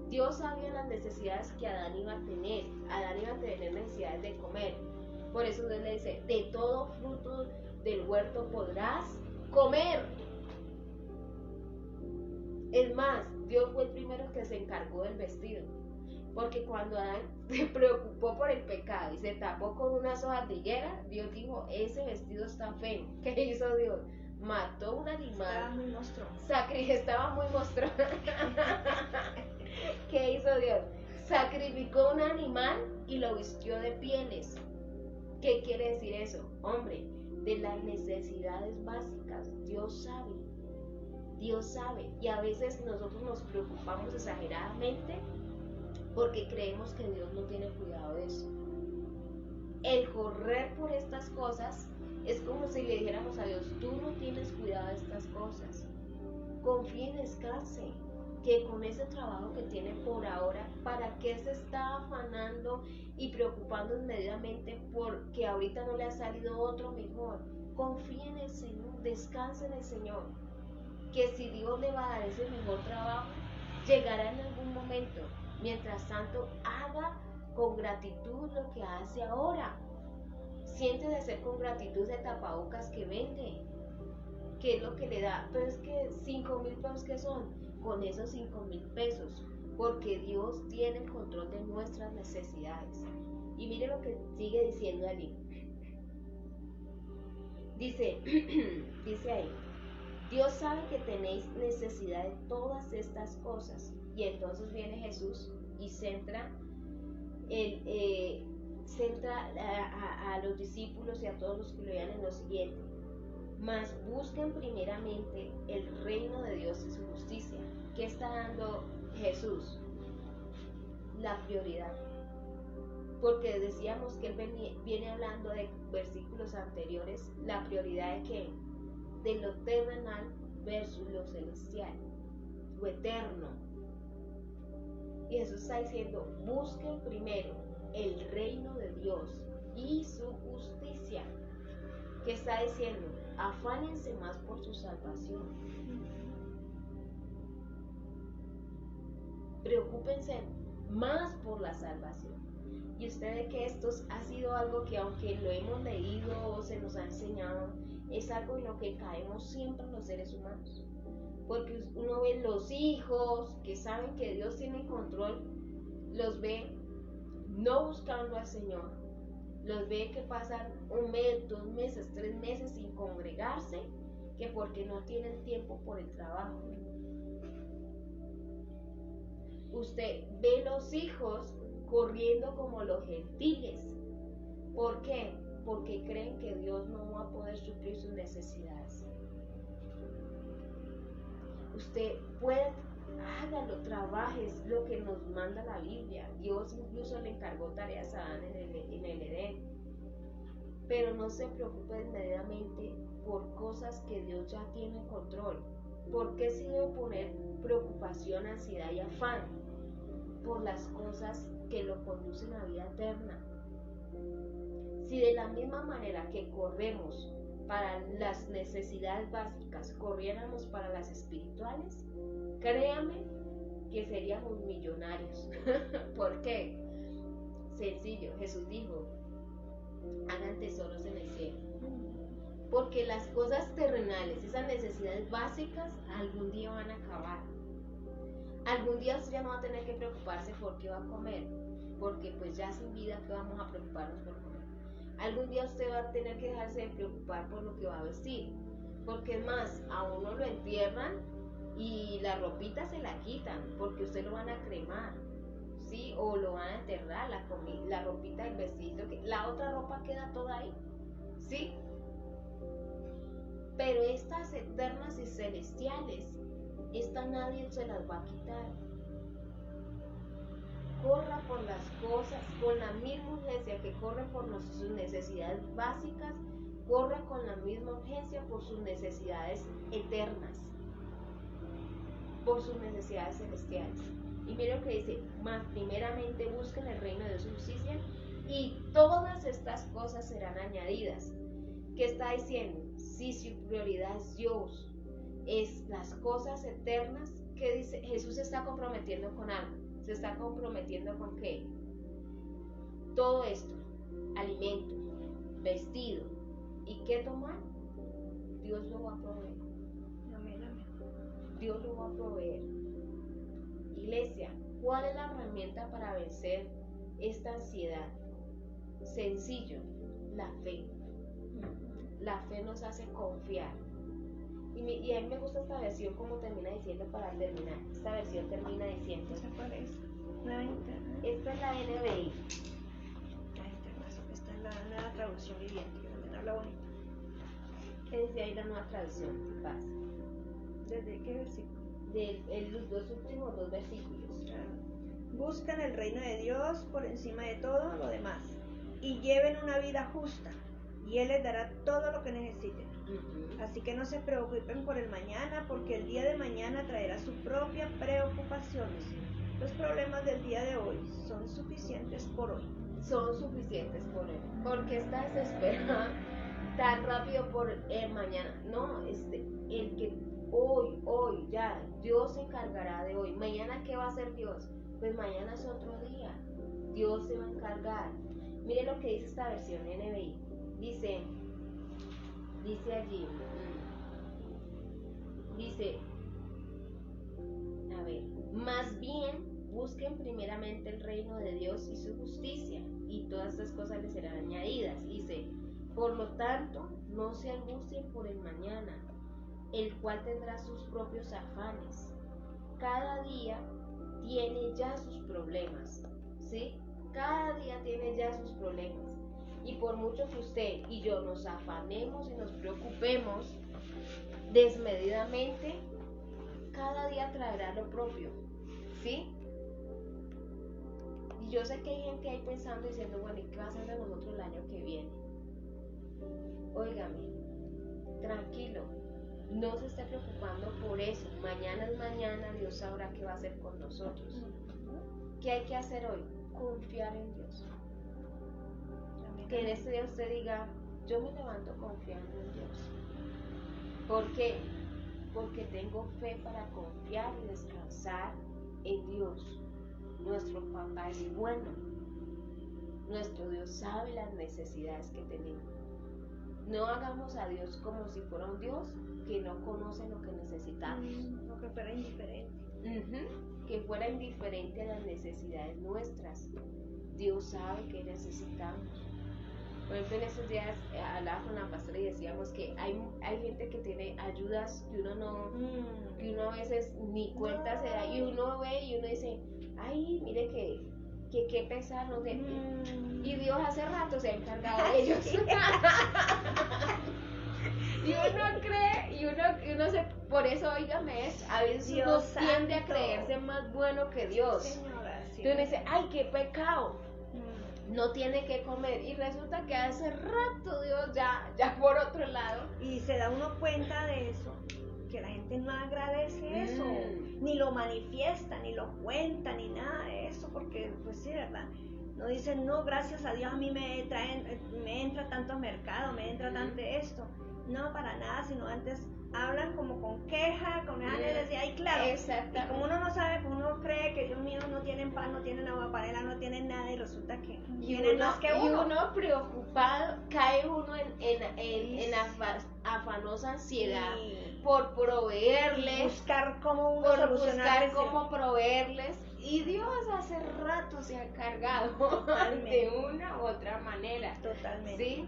Dios sabía las necesidades que Adán iba a tener. Adán iba a tener necesidades de comer. Por eso Dios le dice, de todo fruto del huerto podrás comer. Es más, Dios fue el primero que se encargó del vestido. Porque cuando Adán se preocupó por el pecado y se tapó con unas hojas de higuera, Dios dijo, ese vestido está feo. ¿Qué hizo Dios? Mató un animal. Estaba muy monstruoso. Estaba muy monstruoso. ¿Qué hizo Dios? Sacrificó un animal y lo vistió de pieles. ¿Qué quiere decir eso? Hombre, de las necesidades básicas, Dios sabe. Dios sabe. Y a veces nosotros nos preocupamos exageradamente porque creemos que Dios no tiene cuidado de eso. El correr por estas cosas es como si le dijéramos a Dios, tú no tienes cuidado de estas cosas. Confíe y descanse, que con ese trabajo que tiene por ahora, ¿para qué se está afanando y preocupando inmediatamente porque ahorita no le ha salido otro mejor? Confíe en el Señor, descanse en el Señor, que si Dios le va a dar ese mejor trabajo, llegará en algún momento. Mientras tanto, haga con gratitud lo que hace ahora. Siente de ser con gratitud de tapabocas que vende. ¿Qué es lo que le da? Pero es que 5,000 pesos, ¿qué son? Con esos 5,000 pesos. Porque Dios tiene el control de nuestras necesidades. Y mire lo que sigue diciendo allí. Dice ahí, Dios sabe que tenéis necesidad de todas estas cosas. Y entonces viene Jesús y centra a los discípulos y a todos los que lo vean en lo siguiente. Mas busquen primeramente el reino de Dios y su justicia. ¿Qué está dando Jesús? La prioridad. Porque decíamos que él viene hablando de versículos anteriores, la prioridad de ¿qué? De lo terrenal versus lo celestial, lo eterno. Y Jesús está diciendo, busquen primero el reino de Dios y su justicia. ¿Qué está diciendo? Afánense más por su salvación. Preocúpense más por la salvación. Y usted ve que esto ha sido algo que aunque lo hemos leído o se nos ha enseñado, es algo en lo que caemos siempre los seres humanos. Porque uno ve los hijos que saben que Dios tiene control, los ve no buscando al Señor, los ve que pasan 1 mes, 2 meses, 3 meses sin congregarse, que porque no tienen tiempo por el trabajo. Usted ve los hijos corriendo como los gentiles. ¿Por qué? Porque creen que Dios no va a poder suplir sus necesidades. Usted puede, hágalo, trabaje, es lo que nos manda la Biblia. Dios incluso le encargó tareas a Adán en el Edén. Pero no se preocupe inmediatamente por cosas que Dios ya tiene en control. ¿Por qué se debe poner preocupación, ansiedad y afán? Por las cosas que lo conducen a vida eterna. Si de la misma manera que corremos para las necesidades básicas, corriéramos para las espirituales, créame que seríamos millonarios. ¿Por qué? Sencillo, Jesús dijo, hagan tesoros en el cielo. Porque las cosas terrenales, esas necesidades básicas, algún día van a acabar. Algún día usted ya no va a tener que preocuparse por qué va a comer, porque pues ya sin vida que vamos a preocuparnos por comer. Algún día usted va a tener que dejarse de preocupar por lo que va a vestir, porque es más, a uno lo entierran y la ropita se la quitan, porque usted lo van a cremar, ¿sí? O lo van a enterrar, la ropita, el vestido, la otra ropa queda toda ahí, ¿sí? Pero estas eternas y celestiales, esta nadie se las va a quitar. Corra por las cosas con la misma urgencia que corre por sus necesidades básicas, corra con la misma urgencia por sus necesidades eternas, por sus necesidades celestiales. Y mire lo que dice, más primeramente busquen el reino de su justicia y todas estas cosas serán añadidas. ¿Qué está diciendo? Si su prioridad es Dios, es las cosas eternas, ¿qué dice? Jesús se está comprometiendo con algo. ¿Se está comprometiendo con qué? Todo esto, alimento, vestido, ¿y qué tomar? Dios lo va a proveer. Amén, amén. Dios lo va a proveer. Iglesia, ¿cuál es la herramienta para vencer esta ansiedad? Sencillo, la fe. La fe nos hace confiar. Y a mí me gusta esta versión como termina diciendo para terminar. Esta versión termina diciendo. ¿Esa cuál es? La interna. Esta es la NBI. La interna, esta es la nueva traducción viviente, que también habla bonito. ¿Qué dice ahí la nueva traducción? Paz. ¿Desde qué versículo? Los dos últimos dos versículos. Buscan el reino de Dios por encima de todo lo demás y lleven una vida justa y Él les dará todo lo que necesiten. Así que no se preocupen por el mañana, porque el día de mañana traerá sus propias preocupaciones. Los problemas del día de hoy son suficientes por hoy. Son suficientes por hoy. Porque está desesperada tan rápido por el mañana. No, el que hoy, ya, Dios se encargará de hoy. Mañana, ¿qué va a hacer Dios? Pues mañana es otro día. Dios se va a encargar. Mire lo que dice esta versión NBI. Dice allí, a ver, más bien busquen primeramente el reino de Dios y su justicia, y todas estas cosas les serán añadidas. Dice, por lo tanto, no se angustien por el mañana, el cual tendrá sus propios afanes. Cada día tiene ya sus problemas, ¿sí? Cada día tiene ya sus problemas. Y por mucho que usted y yo nos afanemos y nos preocupemos desmedidamente, cada día traerá lo propio, ¿sí? Y yo sé que hay gente ahí pensando y diciendo, bueno, ¿y qué va a hacer de nosotros el año que viene? Óigame, tranquilo, no se esté preocupando por eso. Mañana es mañana, Dios sabrá qué va a hacer con nosotros. ¿Qué hay que hacer hoy? Confiar en Dios. Que en este día usted diga, yo me levanto confiando en Dios. ¿Por qué? Porque tengo fe para confiar y descansar en Dios. Nuestro papá es bueno. Nuestro Dios sabe las necesidades que tenemos. No hagamos a Dios como si fuera un Dios que no conoce lo que necesitamos. O que fuera indiferente. Que fuera indiferente a las necesidades nuestras. Dios sabe que necesitamos. Por ejemplo, en estos días hablaba con la pastora y decíamos que hay gente que tiene ayudas que uno no, que uno a veces ni cuenta se da, y uno ve y uno dice, ay, mire que pesar, no sé. Y Dios hace rato se ha encargado de ellos. Y uno cree, y uno se, por eso, óigame, a veces Dios uno santo. tiende a creerse más bueno que Dios. Señora, sí. Entonces uno dice, ay, qué pecado. No tiene que comer, y resulta que hace rato Dios ya por otro lado. Y se da uno cuenta de eso que la gente no agradece eso, ni lo manifiesta, ni lo cuenta, ni nada de eso, porque pues sí, ¿verdad? No dicen, no, gracias a Dios a mí me entra tanto mercado, me entra tanto esto. No, para nada, sino antes hablan como con queja, con ganas de ay, claro. Y como uno no sabe, uno cree que Dios mío no tienen pan, no tienen agua panela, no tienen nada, y resulta que tienen más que uno. Y uno preocupado, cae uno en afanosa ansiedad por proveerles, buscar cómo uno solucionar, cómo proveerles. Y Dios hace rato se ha encargado de una u otra manera. Totalmente. ¿Sí?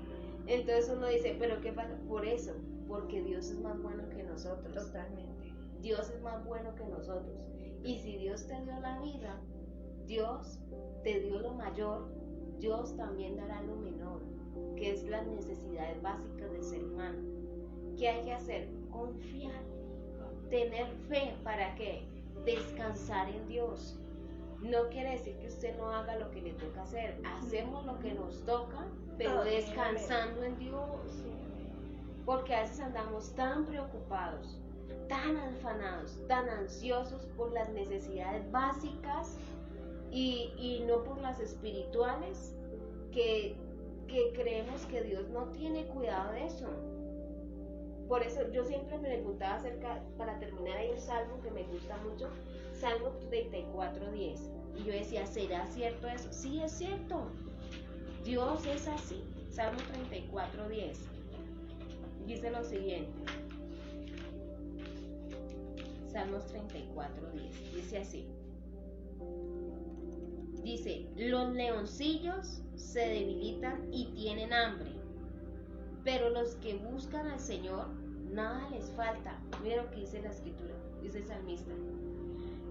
Entonces uno dice, ¿pero qué pasa? Por eso, porque Dios es más bueno que nosotros. Totalmente. Dios es más bueno que nosotros. Y si Dios te dio la vida, Dios te dio lo mayor, Dios también dará lo menor, que es las necesidades básicas del ser humano. ¿Qué hay que hacer? Confiar, tener fe. ¿Para qué? Descansar en Dios. No quiere decir que usted no haga lo que le toca hacer. Hacemos lo que nos toca, pero descansando en Dios. Porque a veces andamos tan preocupados, tan afanados, tan ansiosos por las necesidades básicas y no por las espirituales, que creemos que Dios no tiene cuidado de eso. Por eso yo siempre me preguntaba acerca, para terminar, hay un salmo que me gusta mucho, Salmo 34:10. Y yo decía, ¿será cierto eso? Sí, es cierto. Dios es así. Salmo 34:10. Dice lo siguiente. Salmos 34:10. Dice así. Dice, los leoncillos se debilitan y tienen hambre, pero los que buscan al Señor, nada les falta. Mira lo que dice la escritura, dice el salmista.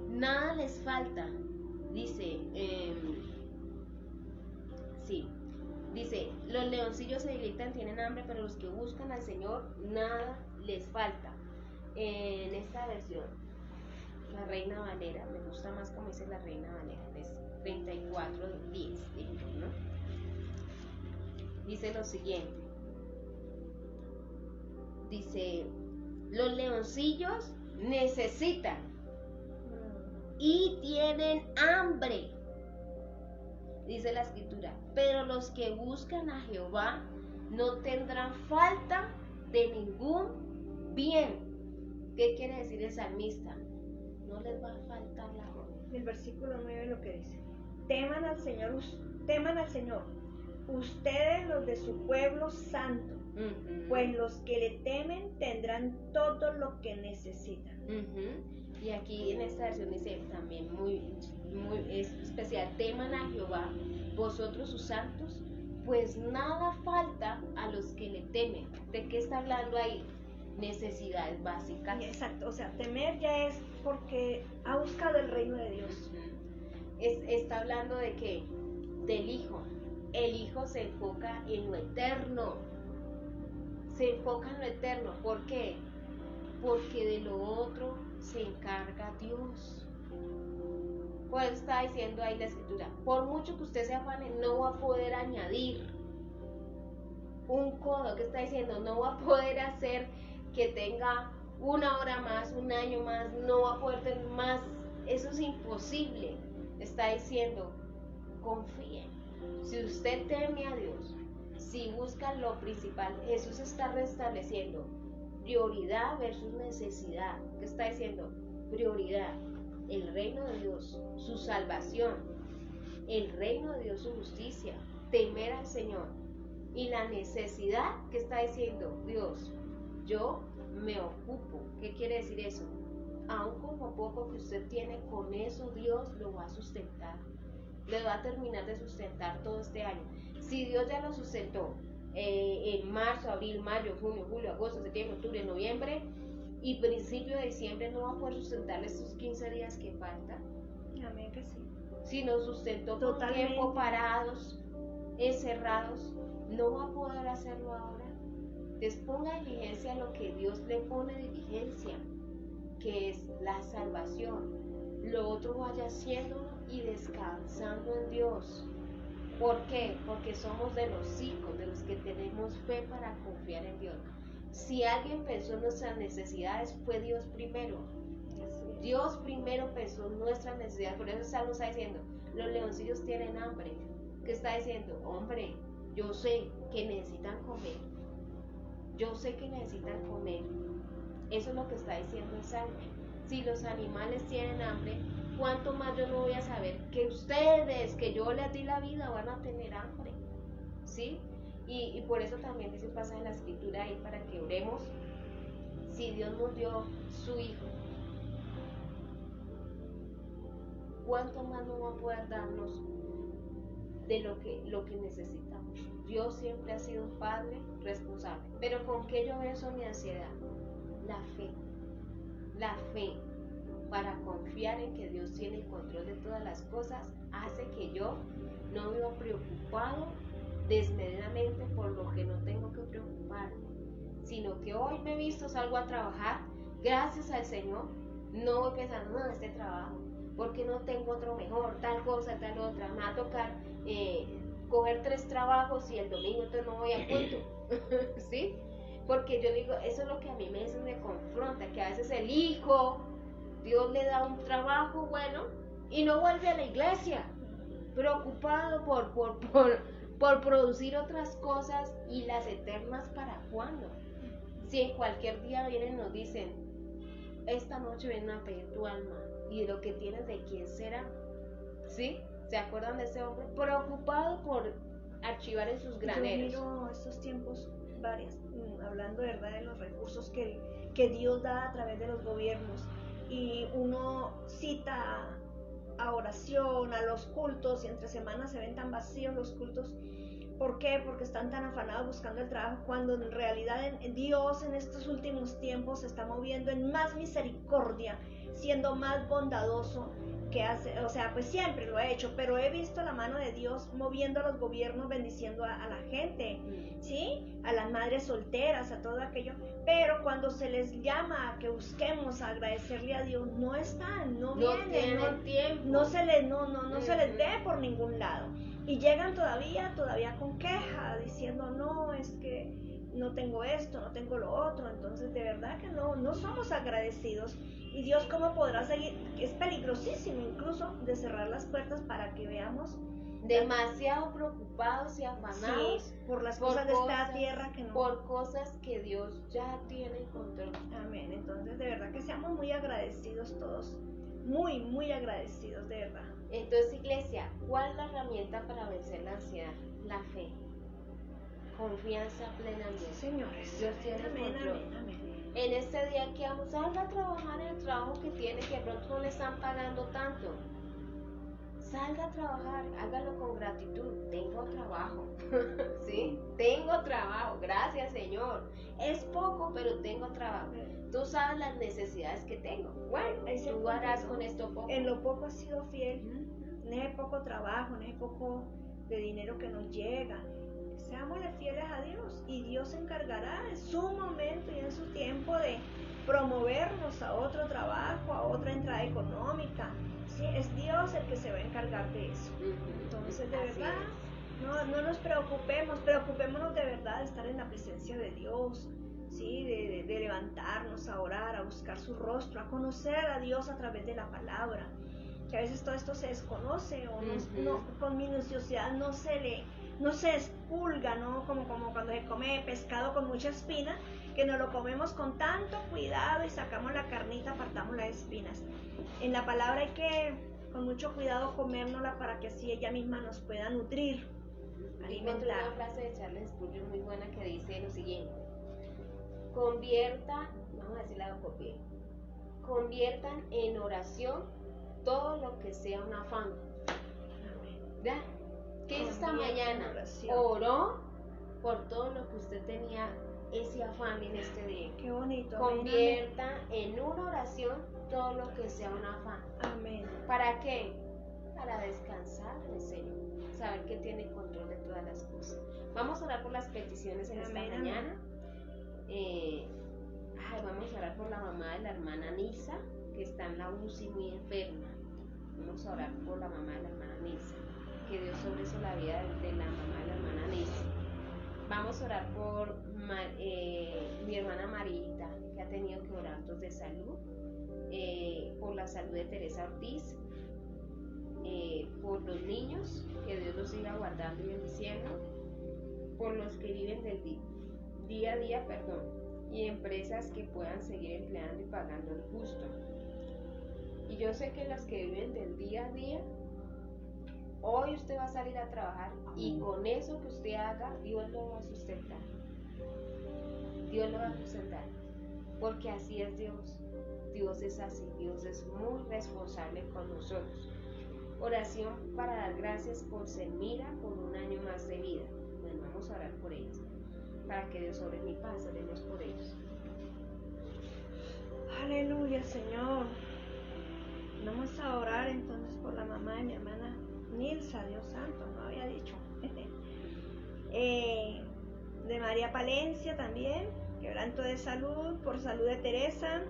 Nada les falta. Dice, dice, los leoncillos se debilitan, tienen hambre, pero los que buscan al Señor, nada les falta. En esta versión, la Reina Valera, me gusta más como dice la Reina Valera, es 34:10, ¿no? Dice lo siguiente. Dice, los leoncillos necesitan y tienen hambre, dice la escritura, pero los que buscan a Jehová no tendrán falta de ningún bien. ¿Qué quiere decir el salmista? No les va a faltar la comida. El versículo 9 lo que dice, teman al Señor, ustedes los de su pueblo santo, pues los que le temen tendrán todo lo que necesitan. Y aquí en esta versión dice también muy especial, teman a Jehová, vosotros sus santos, pues nada falta a los que le temen. ¿De qué está hablando ahí? Necesidades básicas. Exacto, o sea, temer ya es porque ha buscado el reino de Dios. Está hablando de que del Hijo. El Hijo se enfoca en lo eterno. Se enfoca en lo eterno. ¿Por qué? Porque de lo otro se encarga Dios. Pues está diciendo ahí la escritura, por mucho que usted se afane, no va a poder añadir un codo. Que está diciendo, no va a poder hacer que tenga una hora más, un año más, no va a poder tener más. Eso es imposible. Está diciendo, confíe. Si usted teme a Dios, si busca lo principal, Jesús está restableciendo prioridad versus necesidad. ¿Qué está diciendo? Prioridad, el reino de Dios, su salvación, el reino de Dios, su justicia, temer al Señor. Y la necesidad, ¿qué está diciendo? Dios, yo me ocupo. ¿Qué quiere decir eso? Aún como poco que usted tiene, con eso Dios lo va a sustentar. Le va a terminar de sustentar todo este año. Si Dios ya lo sustentó en marzo, abril, mayo, junio, julio, agosto, septiembre, octubre, noviembre y principio de diciembre, no va a poder sustentar estos 15 días que faltan. Amén que sí. Si nos sustentó por un tiempo parados, encerrados, no va a poder hacerlo ahora. Entonces ponga en diligencia lo que Dios le pone de diligencia, que es la salvación. Lo otro vaya haciéndolo y descansando en Dios. ¿Por qué? Porque somos de los hijos, de los que tenemos fe para confiar en Dios. Si alguien pensó en nuestras necesidades, fue Dios primero. Dios primero pensó en nuestras necesidades. Por eso el Salmo está diciendo, los leoncillos tienen hambre. ¿Qué está diciendo? Hombre, yo sé que necesitan comer. Yo sé que necesitan comer. Eso es lo que está diciendo el Salmo. Si los animales tienen hambre, ¿cuánto más yo no voy a saber que ustedes, que yo les di la vida, van a tener hambre? ¿Sí? Y por eso también dice un pasaje en la escritura ahí para que oremos. Si Dios nos dio su Hijo, ¿cuánto más no va a poder darnos de lo que necesitamos? Dios siempre ha sido un Padre responsable. Pero ¿con qué yo venzo mi ansiedad? La fe. La fe para confiar en que Dios tiene el control de todas las cosas hace que yo no viva preocupado desmedidamente por lo que no tengo que preocuparme, sino que hoy me he visto, salgo a trabajar, gracias al Señor, no voy pensando, no, este trabajo, porque no tengo otro mejor, tal cosa, tal otra, me va a tocar coger 3 trabajos y el domingo entonces no voy a culto, ¿sí? Porque yo digo, eso es lo que a mí me confronta, que a veces el hijo, Dios le da un trabajo bueno y no vuelve a la iglesia, preocupado por producir otras cosas, y las eternas para cuándo. Si en cualquier día vienen y nos dicen, esta noche vienen a pedir tu alma y lo que tienes de quién será, ¿sí? ¿Se acuerdan de ese hombre? Preocupado por archivar en sus graneros. Yo miro estos tiempos hablando de verdad de los recursos que Dios da a través de los gobiernos, y uno cita a oración, a los cultos, y entre semanas se ven tan vacíos los cultos. ¿Por qué? Porque están tan afanados buscando el trabajo, cuando en realidad Dios en estos últimos tiempos se está moviendo en más misericordia, siendo más bondadoso que hace, o sea, pues siempre lo ha hecho, pero he visto la mano de Dios moviendo a los gobiernos, bendiciendo a la gente, ¿sí? A las madres solteras, a todo aquello, pero cuando se les llama a que busquemos a agradecerle a Dios, no están, no vienen, no se les ve por ningún lado, y llegan todavía con queja, diciendo, no, es que no tengo esto, no tengo lo otro. Entonces de verdad que no somos agradecidos, y Dios cómo podrá seguir, es peligrosísimo incluso de cerrar las puertas para que veamos demasiado preocupados y afanados, sí, por las cosas de esta tierra, que no, por cosas que Dios ya tiene control. Amén. Entonces de verdad que seamos muy agradecidos todos, muy muy agradecidos, de verdad. Entonces, iglesia, ¿cuál es la herramienta para vencer la ansiedad? La fe, confianza plena en Dios. Señores, Dios tiene control. Amén. En este día que vamos, salga a trabajar en el trabajo que tiene, que de pronto no le están pagando tanto. Salga a trabajar, hágalo con gratitud. Tengo trabajo, ¿sí? Tengo trabajo, gracias Señor. Es poco, pero tengo trabajo. Tú sabes las necesidades que tengo. Bueno, tú harás con esto poco. En lo poco has sido fiel, en ese poco trabajo, en ese poco de dinero que nos llega. Seámosle fieles a Dios, y Dios se encargará en su momento y en su tiempo de promovernos a otro trabajo, a otra entrada económica. Sí, es Dios el que se va a encargar de eso. Entonces, de verdad, no nos preocupémonos de verdad de estar en la presencia de Dios, ¿sí? De levantarnos a orar, a buscar su rostro, a conocer a Dios a través de la palabra, que a veces todo esto se desconoce, o con minuciosidad no se expulga, ¿no? Como cuando se come pescado con mucha espina, que nos lo comemos con tanto cuidado y sacamos la carnita, apartamos las espinas. En la palabra hay que con mucho cuidado comérnosla para que así ella misma nos pueda nutrir, alimentar. Encontré una frase de Charles Spurgeon muy buena que dice lo siguiente: conviertan en oración todo lo que sea un afán. ¿Ya? ¿Qué hizo esta mañana? Oró por todo lo que usted tenía ese afán en este día. Qué bonito. Convierta en una oración todo lo que sea un afán. Amén. ¿Para qué? Para descansar en el Señor, saber que tiene control de todas las cosas. Vamos a orar por las peticiones en esta mañana. Vamos a orar por la mamá de la hermana Nisa, que está en la UCI muy enferma. Vamos a orar por la mamá de la hermana Nisa. Que Dios sobre eso la vida de la mamá de la hermana Nisa. Vamos a orar por mi hermana Marita, que ha tenido quebrantos de salud, por la salud de Teresa Ortiz, por los niños, que Dios los siga guardando y bendiciendo, por los que viven del día a día, y empresas que puedan seguir empleando y pagando el justo. Y yo sé que las que viven del día a día, hoy usted va a salir a trabajar y con eso que usted haga, Dios lo va a sustentar. Dios lo va a sustentar, porque así es Dios. Dios es así, Dios es muy responsable con nosotros. Oración para dar gracias por Selmira, por un año más de vida. Bueno, vamos a orar por ellos, para que Dios sobre mi paz, oremos por ellos. Aleluya, Señor. Vamos a orar entonces por la mamá de mi hermana Nilsa, Dios santo, no había dicho. De María Palencia también, quebranto de salud, por salud de Teresa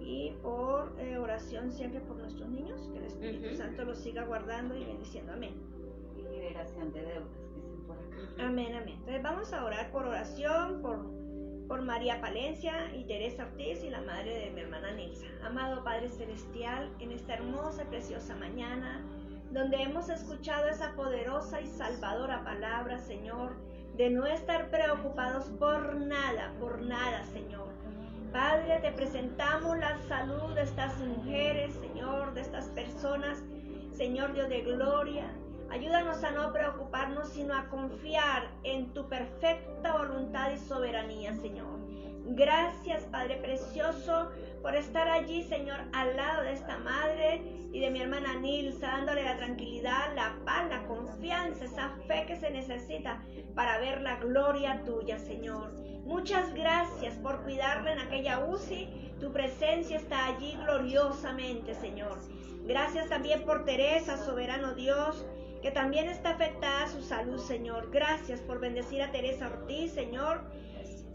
y por oración siempre por nuestros niños, que el Espíritu Santo los siga guardando y bendiciendo. Amén. Y liberación de deudas, dicen por acá. Amén, amén. Entonces vamos a orar por oración, por María Palencia y Teresa Ortiz y la madre de mi hermana Nilsa. Amado Padre Celestial, en esta hermosa y preciosa mañana, donde hemos escuchado esa poderosa y salvadora palabra, Señor, de no estar preocupados por nada, Señor. Padre, te presentamos la salud de estas mujeres, Señor, de estas personas, Señor Dios de gloria. Ayúdanos a no preocuparnos, sino a confiar en tu perfecta voluntad y soberanía, Señor. Gracias, Padre precioso, por estar allí, Señor, al lado de esta madre y de mi hermana Nilsa, dándole la tranquilidad, la paz, la confianza, esa fe que se necesita para ver la gloria tuya, Señor. Muchas gracias por cuidarla en aquella UCI. Tu presencia está allí gloriosamente, Señor. Gracias también por Teresa, soberano Dios, que también está afectada a su salud, Señor. Gracias por bendecir a Teresa Ortiz, Señor.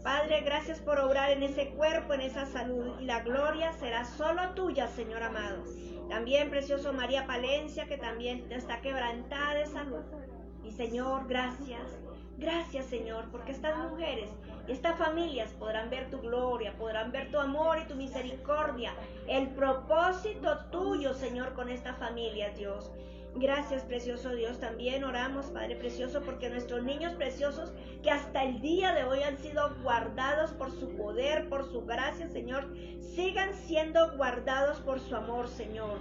Padre, gracias por obrar en ese cuerpo, en esa salud, y la gloria será solo tuya, Señor amado. También, precioso María Palencia, que también está quebrantada de salud. Y Señor, gracias, Señor, porque estas mujeres y estas familias podrán ver tu gloria, podrán ver tu amor y tu misericordia, el propósito tuyo, Señor, con esta familia, Dios. Gracias, precioso Dios. También oramos, Padre precioso, porque nuestros niños preciosos, que hasta el día de hoy han sido guardados por su poder, por su gracia, Señor, sigan siendo guardados por su amor, Señor.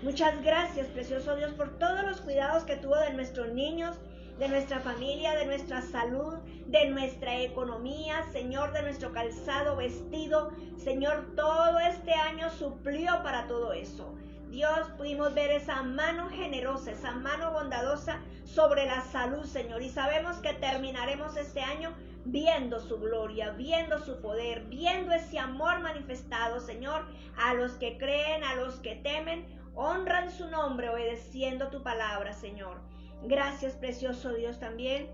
Muchas gracias, precioso Dios, por todos los cuidados que tuvo de nuestros niños, de nuestra familia, de nuestra salud, de nuestra economía, Señor, de nuestro calzado, vestido. Señor, todo este año suplió para todo eso. Dios, pudimos ver esa mano generosa, esa mano bondadosa sobre la salud, Señor. Y sabemos que terminaremos este año viendo su gloria, viendo su poder, viendo ese amor manifestado, Señor, a los que creen, a los que temen, honran su nombre, obedeciendo tu palabra, Señor. Gracias, precioso Dios, también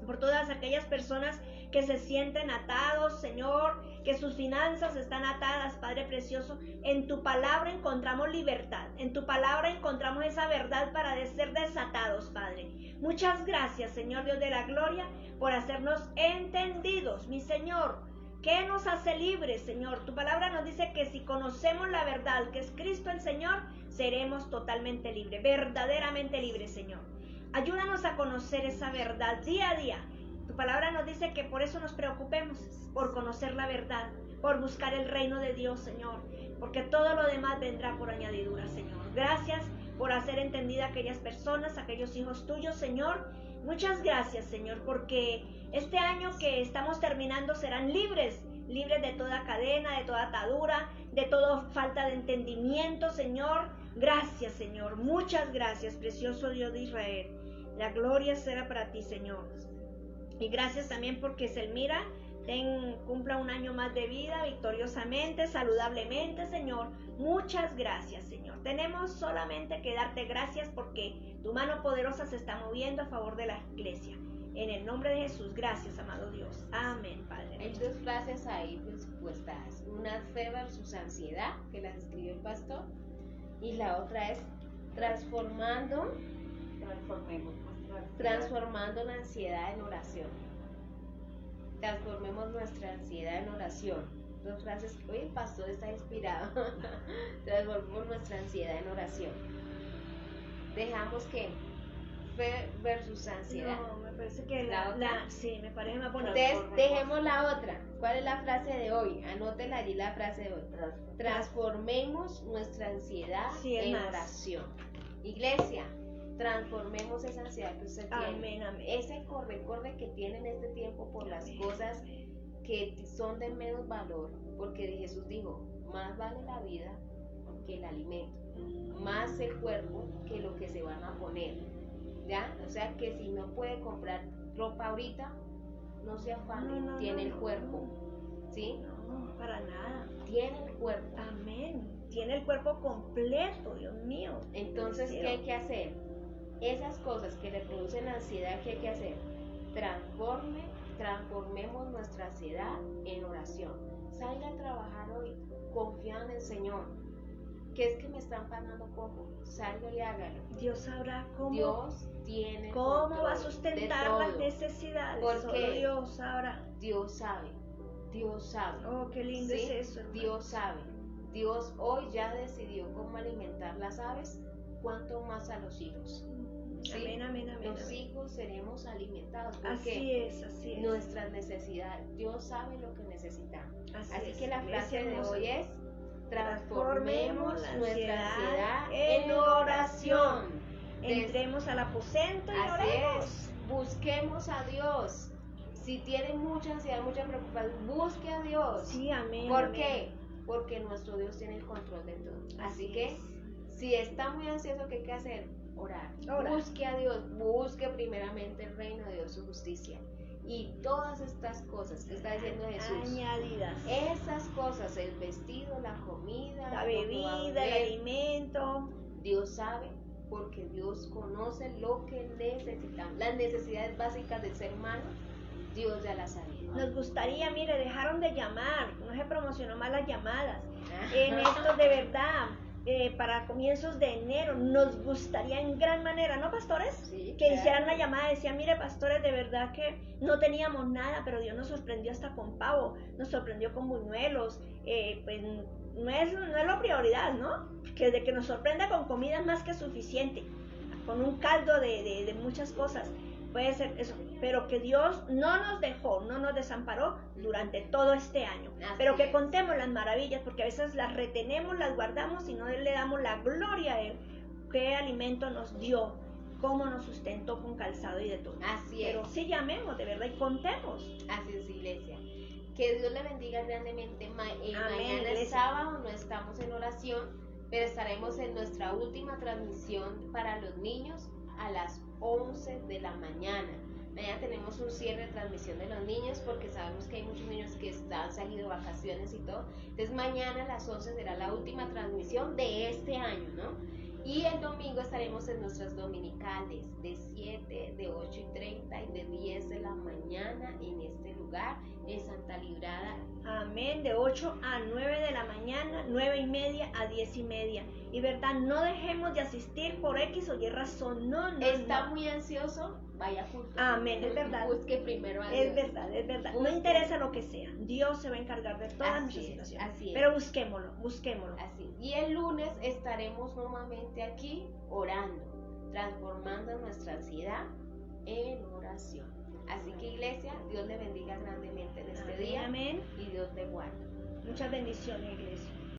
por todas aquellas personas que se sienten atados, Señor, que sus finanzas están atadas, Padre precioso. En tu palabra encontramos libertad, en tu palabra encontramos esa verdad para ser desatados, Padre. Muchas gracias, Señor Dios de la gloria, por hacernos entendidos, mi Señor. ¿Qué nos hace libres, Señor? Tu palabra nos dice que si conocemos la verdad, que es Cristo el Señor, seremos totalmente libres, verdaderamente libres, Señor. Ayúdanos a conocer esa verdad día a día. Tu palabra nos dice que por eso nos preocupemos, por conocer la verdad, por buscar el reino de Dios, Señor, porque todo lo demás vendrá por añadidura, Señor. Gracias por hacer entendida a aquellas personas, a aquellos hijos tuyos, Señor. Muchas gracias, Señor, porque este año que estamos terminando serán libres de toda cadena, de toda atadura, de toda falta de entendimiento, Señor. Gracias, Señor. Muchas gracias, precioso Dios de Israel. La gloria será para ti, Señor. Y gracias también porque Selmira cumpla un año más de vida victoriosamente, saludablemente, Señor. Muchas gracias, Señor. Tenemos solamente que darte gracias porque tu mano poderosa se está moviendo a favor de la iglesia. En el nombre de Jesús, gracias, amado Dios. Amén, Padre. Hay dos frases ahí puestas. Una, fe versus ansiedad, que las escribió el pastor. Y la otra es transformando la ansiedad en oración. Transformemos nuestra ansiedad en oración. Dos frases que hoy el pastor está inspirado. Transformemos nuestra ansiedad en oración. Dejamos que fe versus ansiedad. No, me parece que ¿La otra? sí, me parece más bonito. Entonces, dejemos la otra. ¿Cuál es la frase de hoy? Anótela allí la frase de hoy. Transformemos nuestra ansiedad en oración. Iglesia, transformemos esa ansiedad que usted tiene. Amén, amén. Ese corre que tiene en este tiempo por las cosas que son de menos valor. Porque Jesús dijo, más vale la vida que el alimento. Más el cuerpo que lo que se van a poner. ¿Ya? O sea que si no puede comprar ropa ahorita, no se afane, tiene el cuerpo. ¿Sí? No, para nada. Tiene el cuerpo. Amén. Tiene el cuerpo completo, Dios mío. Entonces, ¿qué hay que hacer? Esas cosas que le producen ansiedad, ¿qué hay que hacer? Transformemos nuestra ansiedad en oración. Salga a trabajar hoy, confía en el Señor. ¿Qué es que me están pagando poco? Salga y hágalo. Dios sabrá cómo. Dios tiene cómo va a sustentar las necesidades. Porque solo Dios sabrá. Dios sabe. Dios sabe. Oh, qué lindo ¿Sí? es eso, hermano. Dios sabe. Dios hoy ya decidió cómo alimentar las aves, cuánto más a los hijos. ¿Sí? Amén, amén, amén. Los amén. hijos seremos alimentados. Así es, así es. Nuestras necesidades. Dios sabe lo que necesitamos. Así es. que la frase de hermosa. hoy es: transformemos la nuestra ansiedad en en oración. Entremos al aposento y Así oremos. es. Busquemos a Dios. Si tiene mucha ansiedad, mucha preocupación, busque a Dios. Sí, amén. ¿Por amén. qué? Porque nuestro Dios tiene el control de todo. Así que, es. si está muy ansioso, ¿qué hay que hacer? Orar. Orar. Busque a Dios. Busque primeramente el reino de Dios, su justicia. Y todas estas cosas que está diciendo Jesús. Añadidas. Esas cosas, el vestido, la comida, La lo que va a bebida, el beber, alimento. Dios sabe, porque Dios conoce lo que necesitamos. Las necesidades básicas del ser humano, Dios ya las sabía. Nos gustaría, mire, dejaron de llamar, no se promocionó más las llamadas. En esto de verdad, para comienzos de enero, nos gustaría en gran manera, ¿no, pastores? Sí, Que claro. hicieran una llamada, decían, mire, pastores, de verdad que no teníamos nada, pero Dios nos sorprendió hasta con pavo, nos sorprendió con buñuelos, pues no es la prioridad, ¿no? Que de que nos sorprenda con comida es más que suficiente, con un caldo de muchas cosas. Puede ser eso, pero que Dios no nos dejó, no nos desamparó durante todo este año. Así pero que es. contemos las maravillas, porque a veces las retenemos, las guardamos y no le damos la gloria a Él. Qué alimento nos dio, cómo nos sustentó con calzado y de todo. Así Pero es. sí llamemos, de verdad, y contemos. Así es, iglesia. Que Dios le bendiga grandemente. Mañana iglesia. es sábado, no estamos en oración, pero estaremos en nuestra última transmisión para los niños a las 11 de la mañana. Mañana tenemos un cierre de transmisión de los niños porque sabemos que hay muchos niños que han salido de vacaciones y todo. Entonces mañana a las 11 será la última transmisión de este año, ¿no? Y el domingo estaremos en nuestras dominicales de 7, de 8:30 y de 10 de la mañana en este lugar, en Santa Librada. Amén, de 8 a 9 de la mañana, 9:30 a 10:30. Y verdad, no dejemos de asistir por X o Y razón, no. ¿Está no. muy ansioso? Vaya junto. Amén, es verdad. Busque primero a Dios. Es verdad, es verdad. No Busque. interesa lo que sea, Dios se va a encargar de todas Así nuestras es, situaciones. así es. Pero busquémoslo, busquémoslo. Así. Y el lunes estaremos nuevamente aquí orando, transformando nuestra ansiedad en oración. Así que, iglesia, Dios le bendiga grandemente en este Amén, día amén. y Dios le guarde. Muchas bendiciones, iglesia.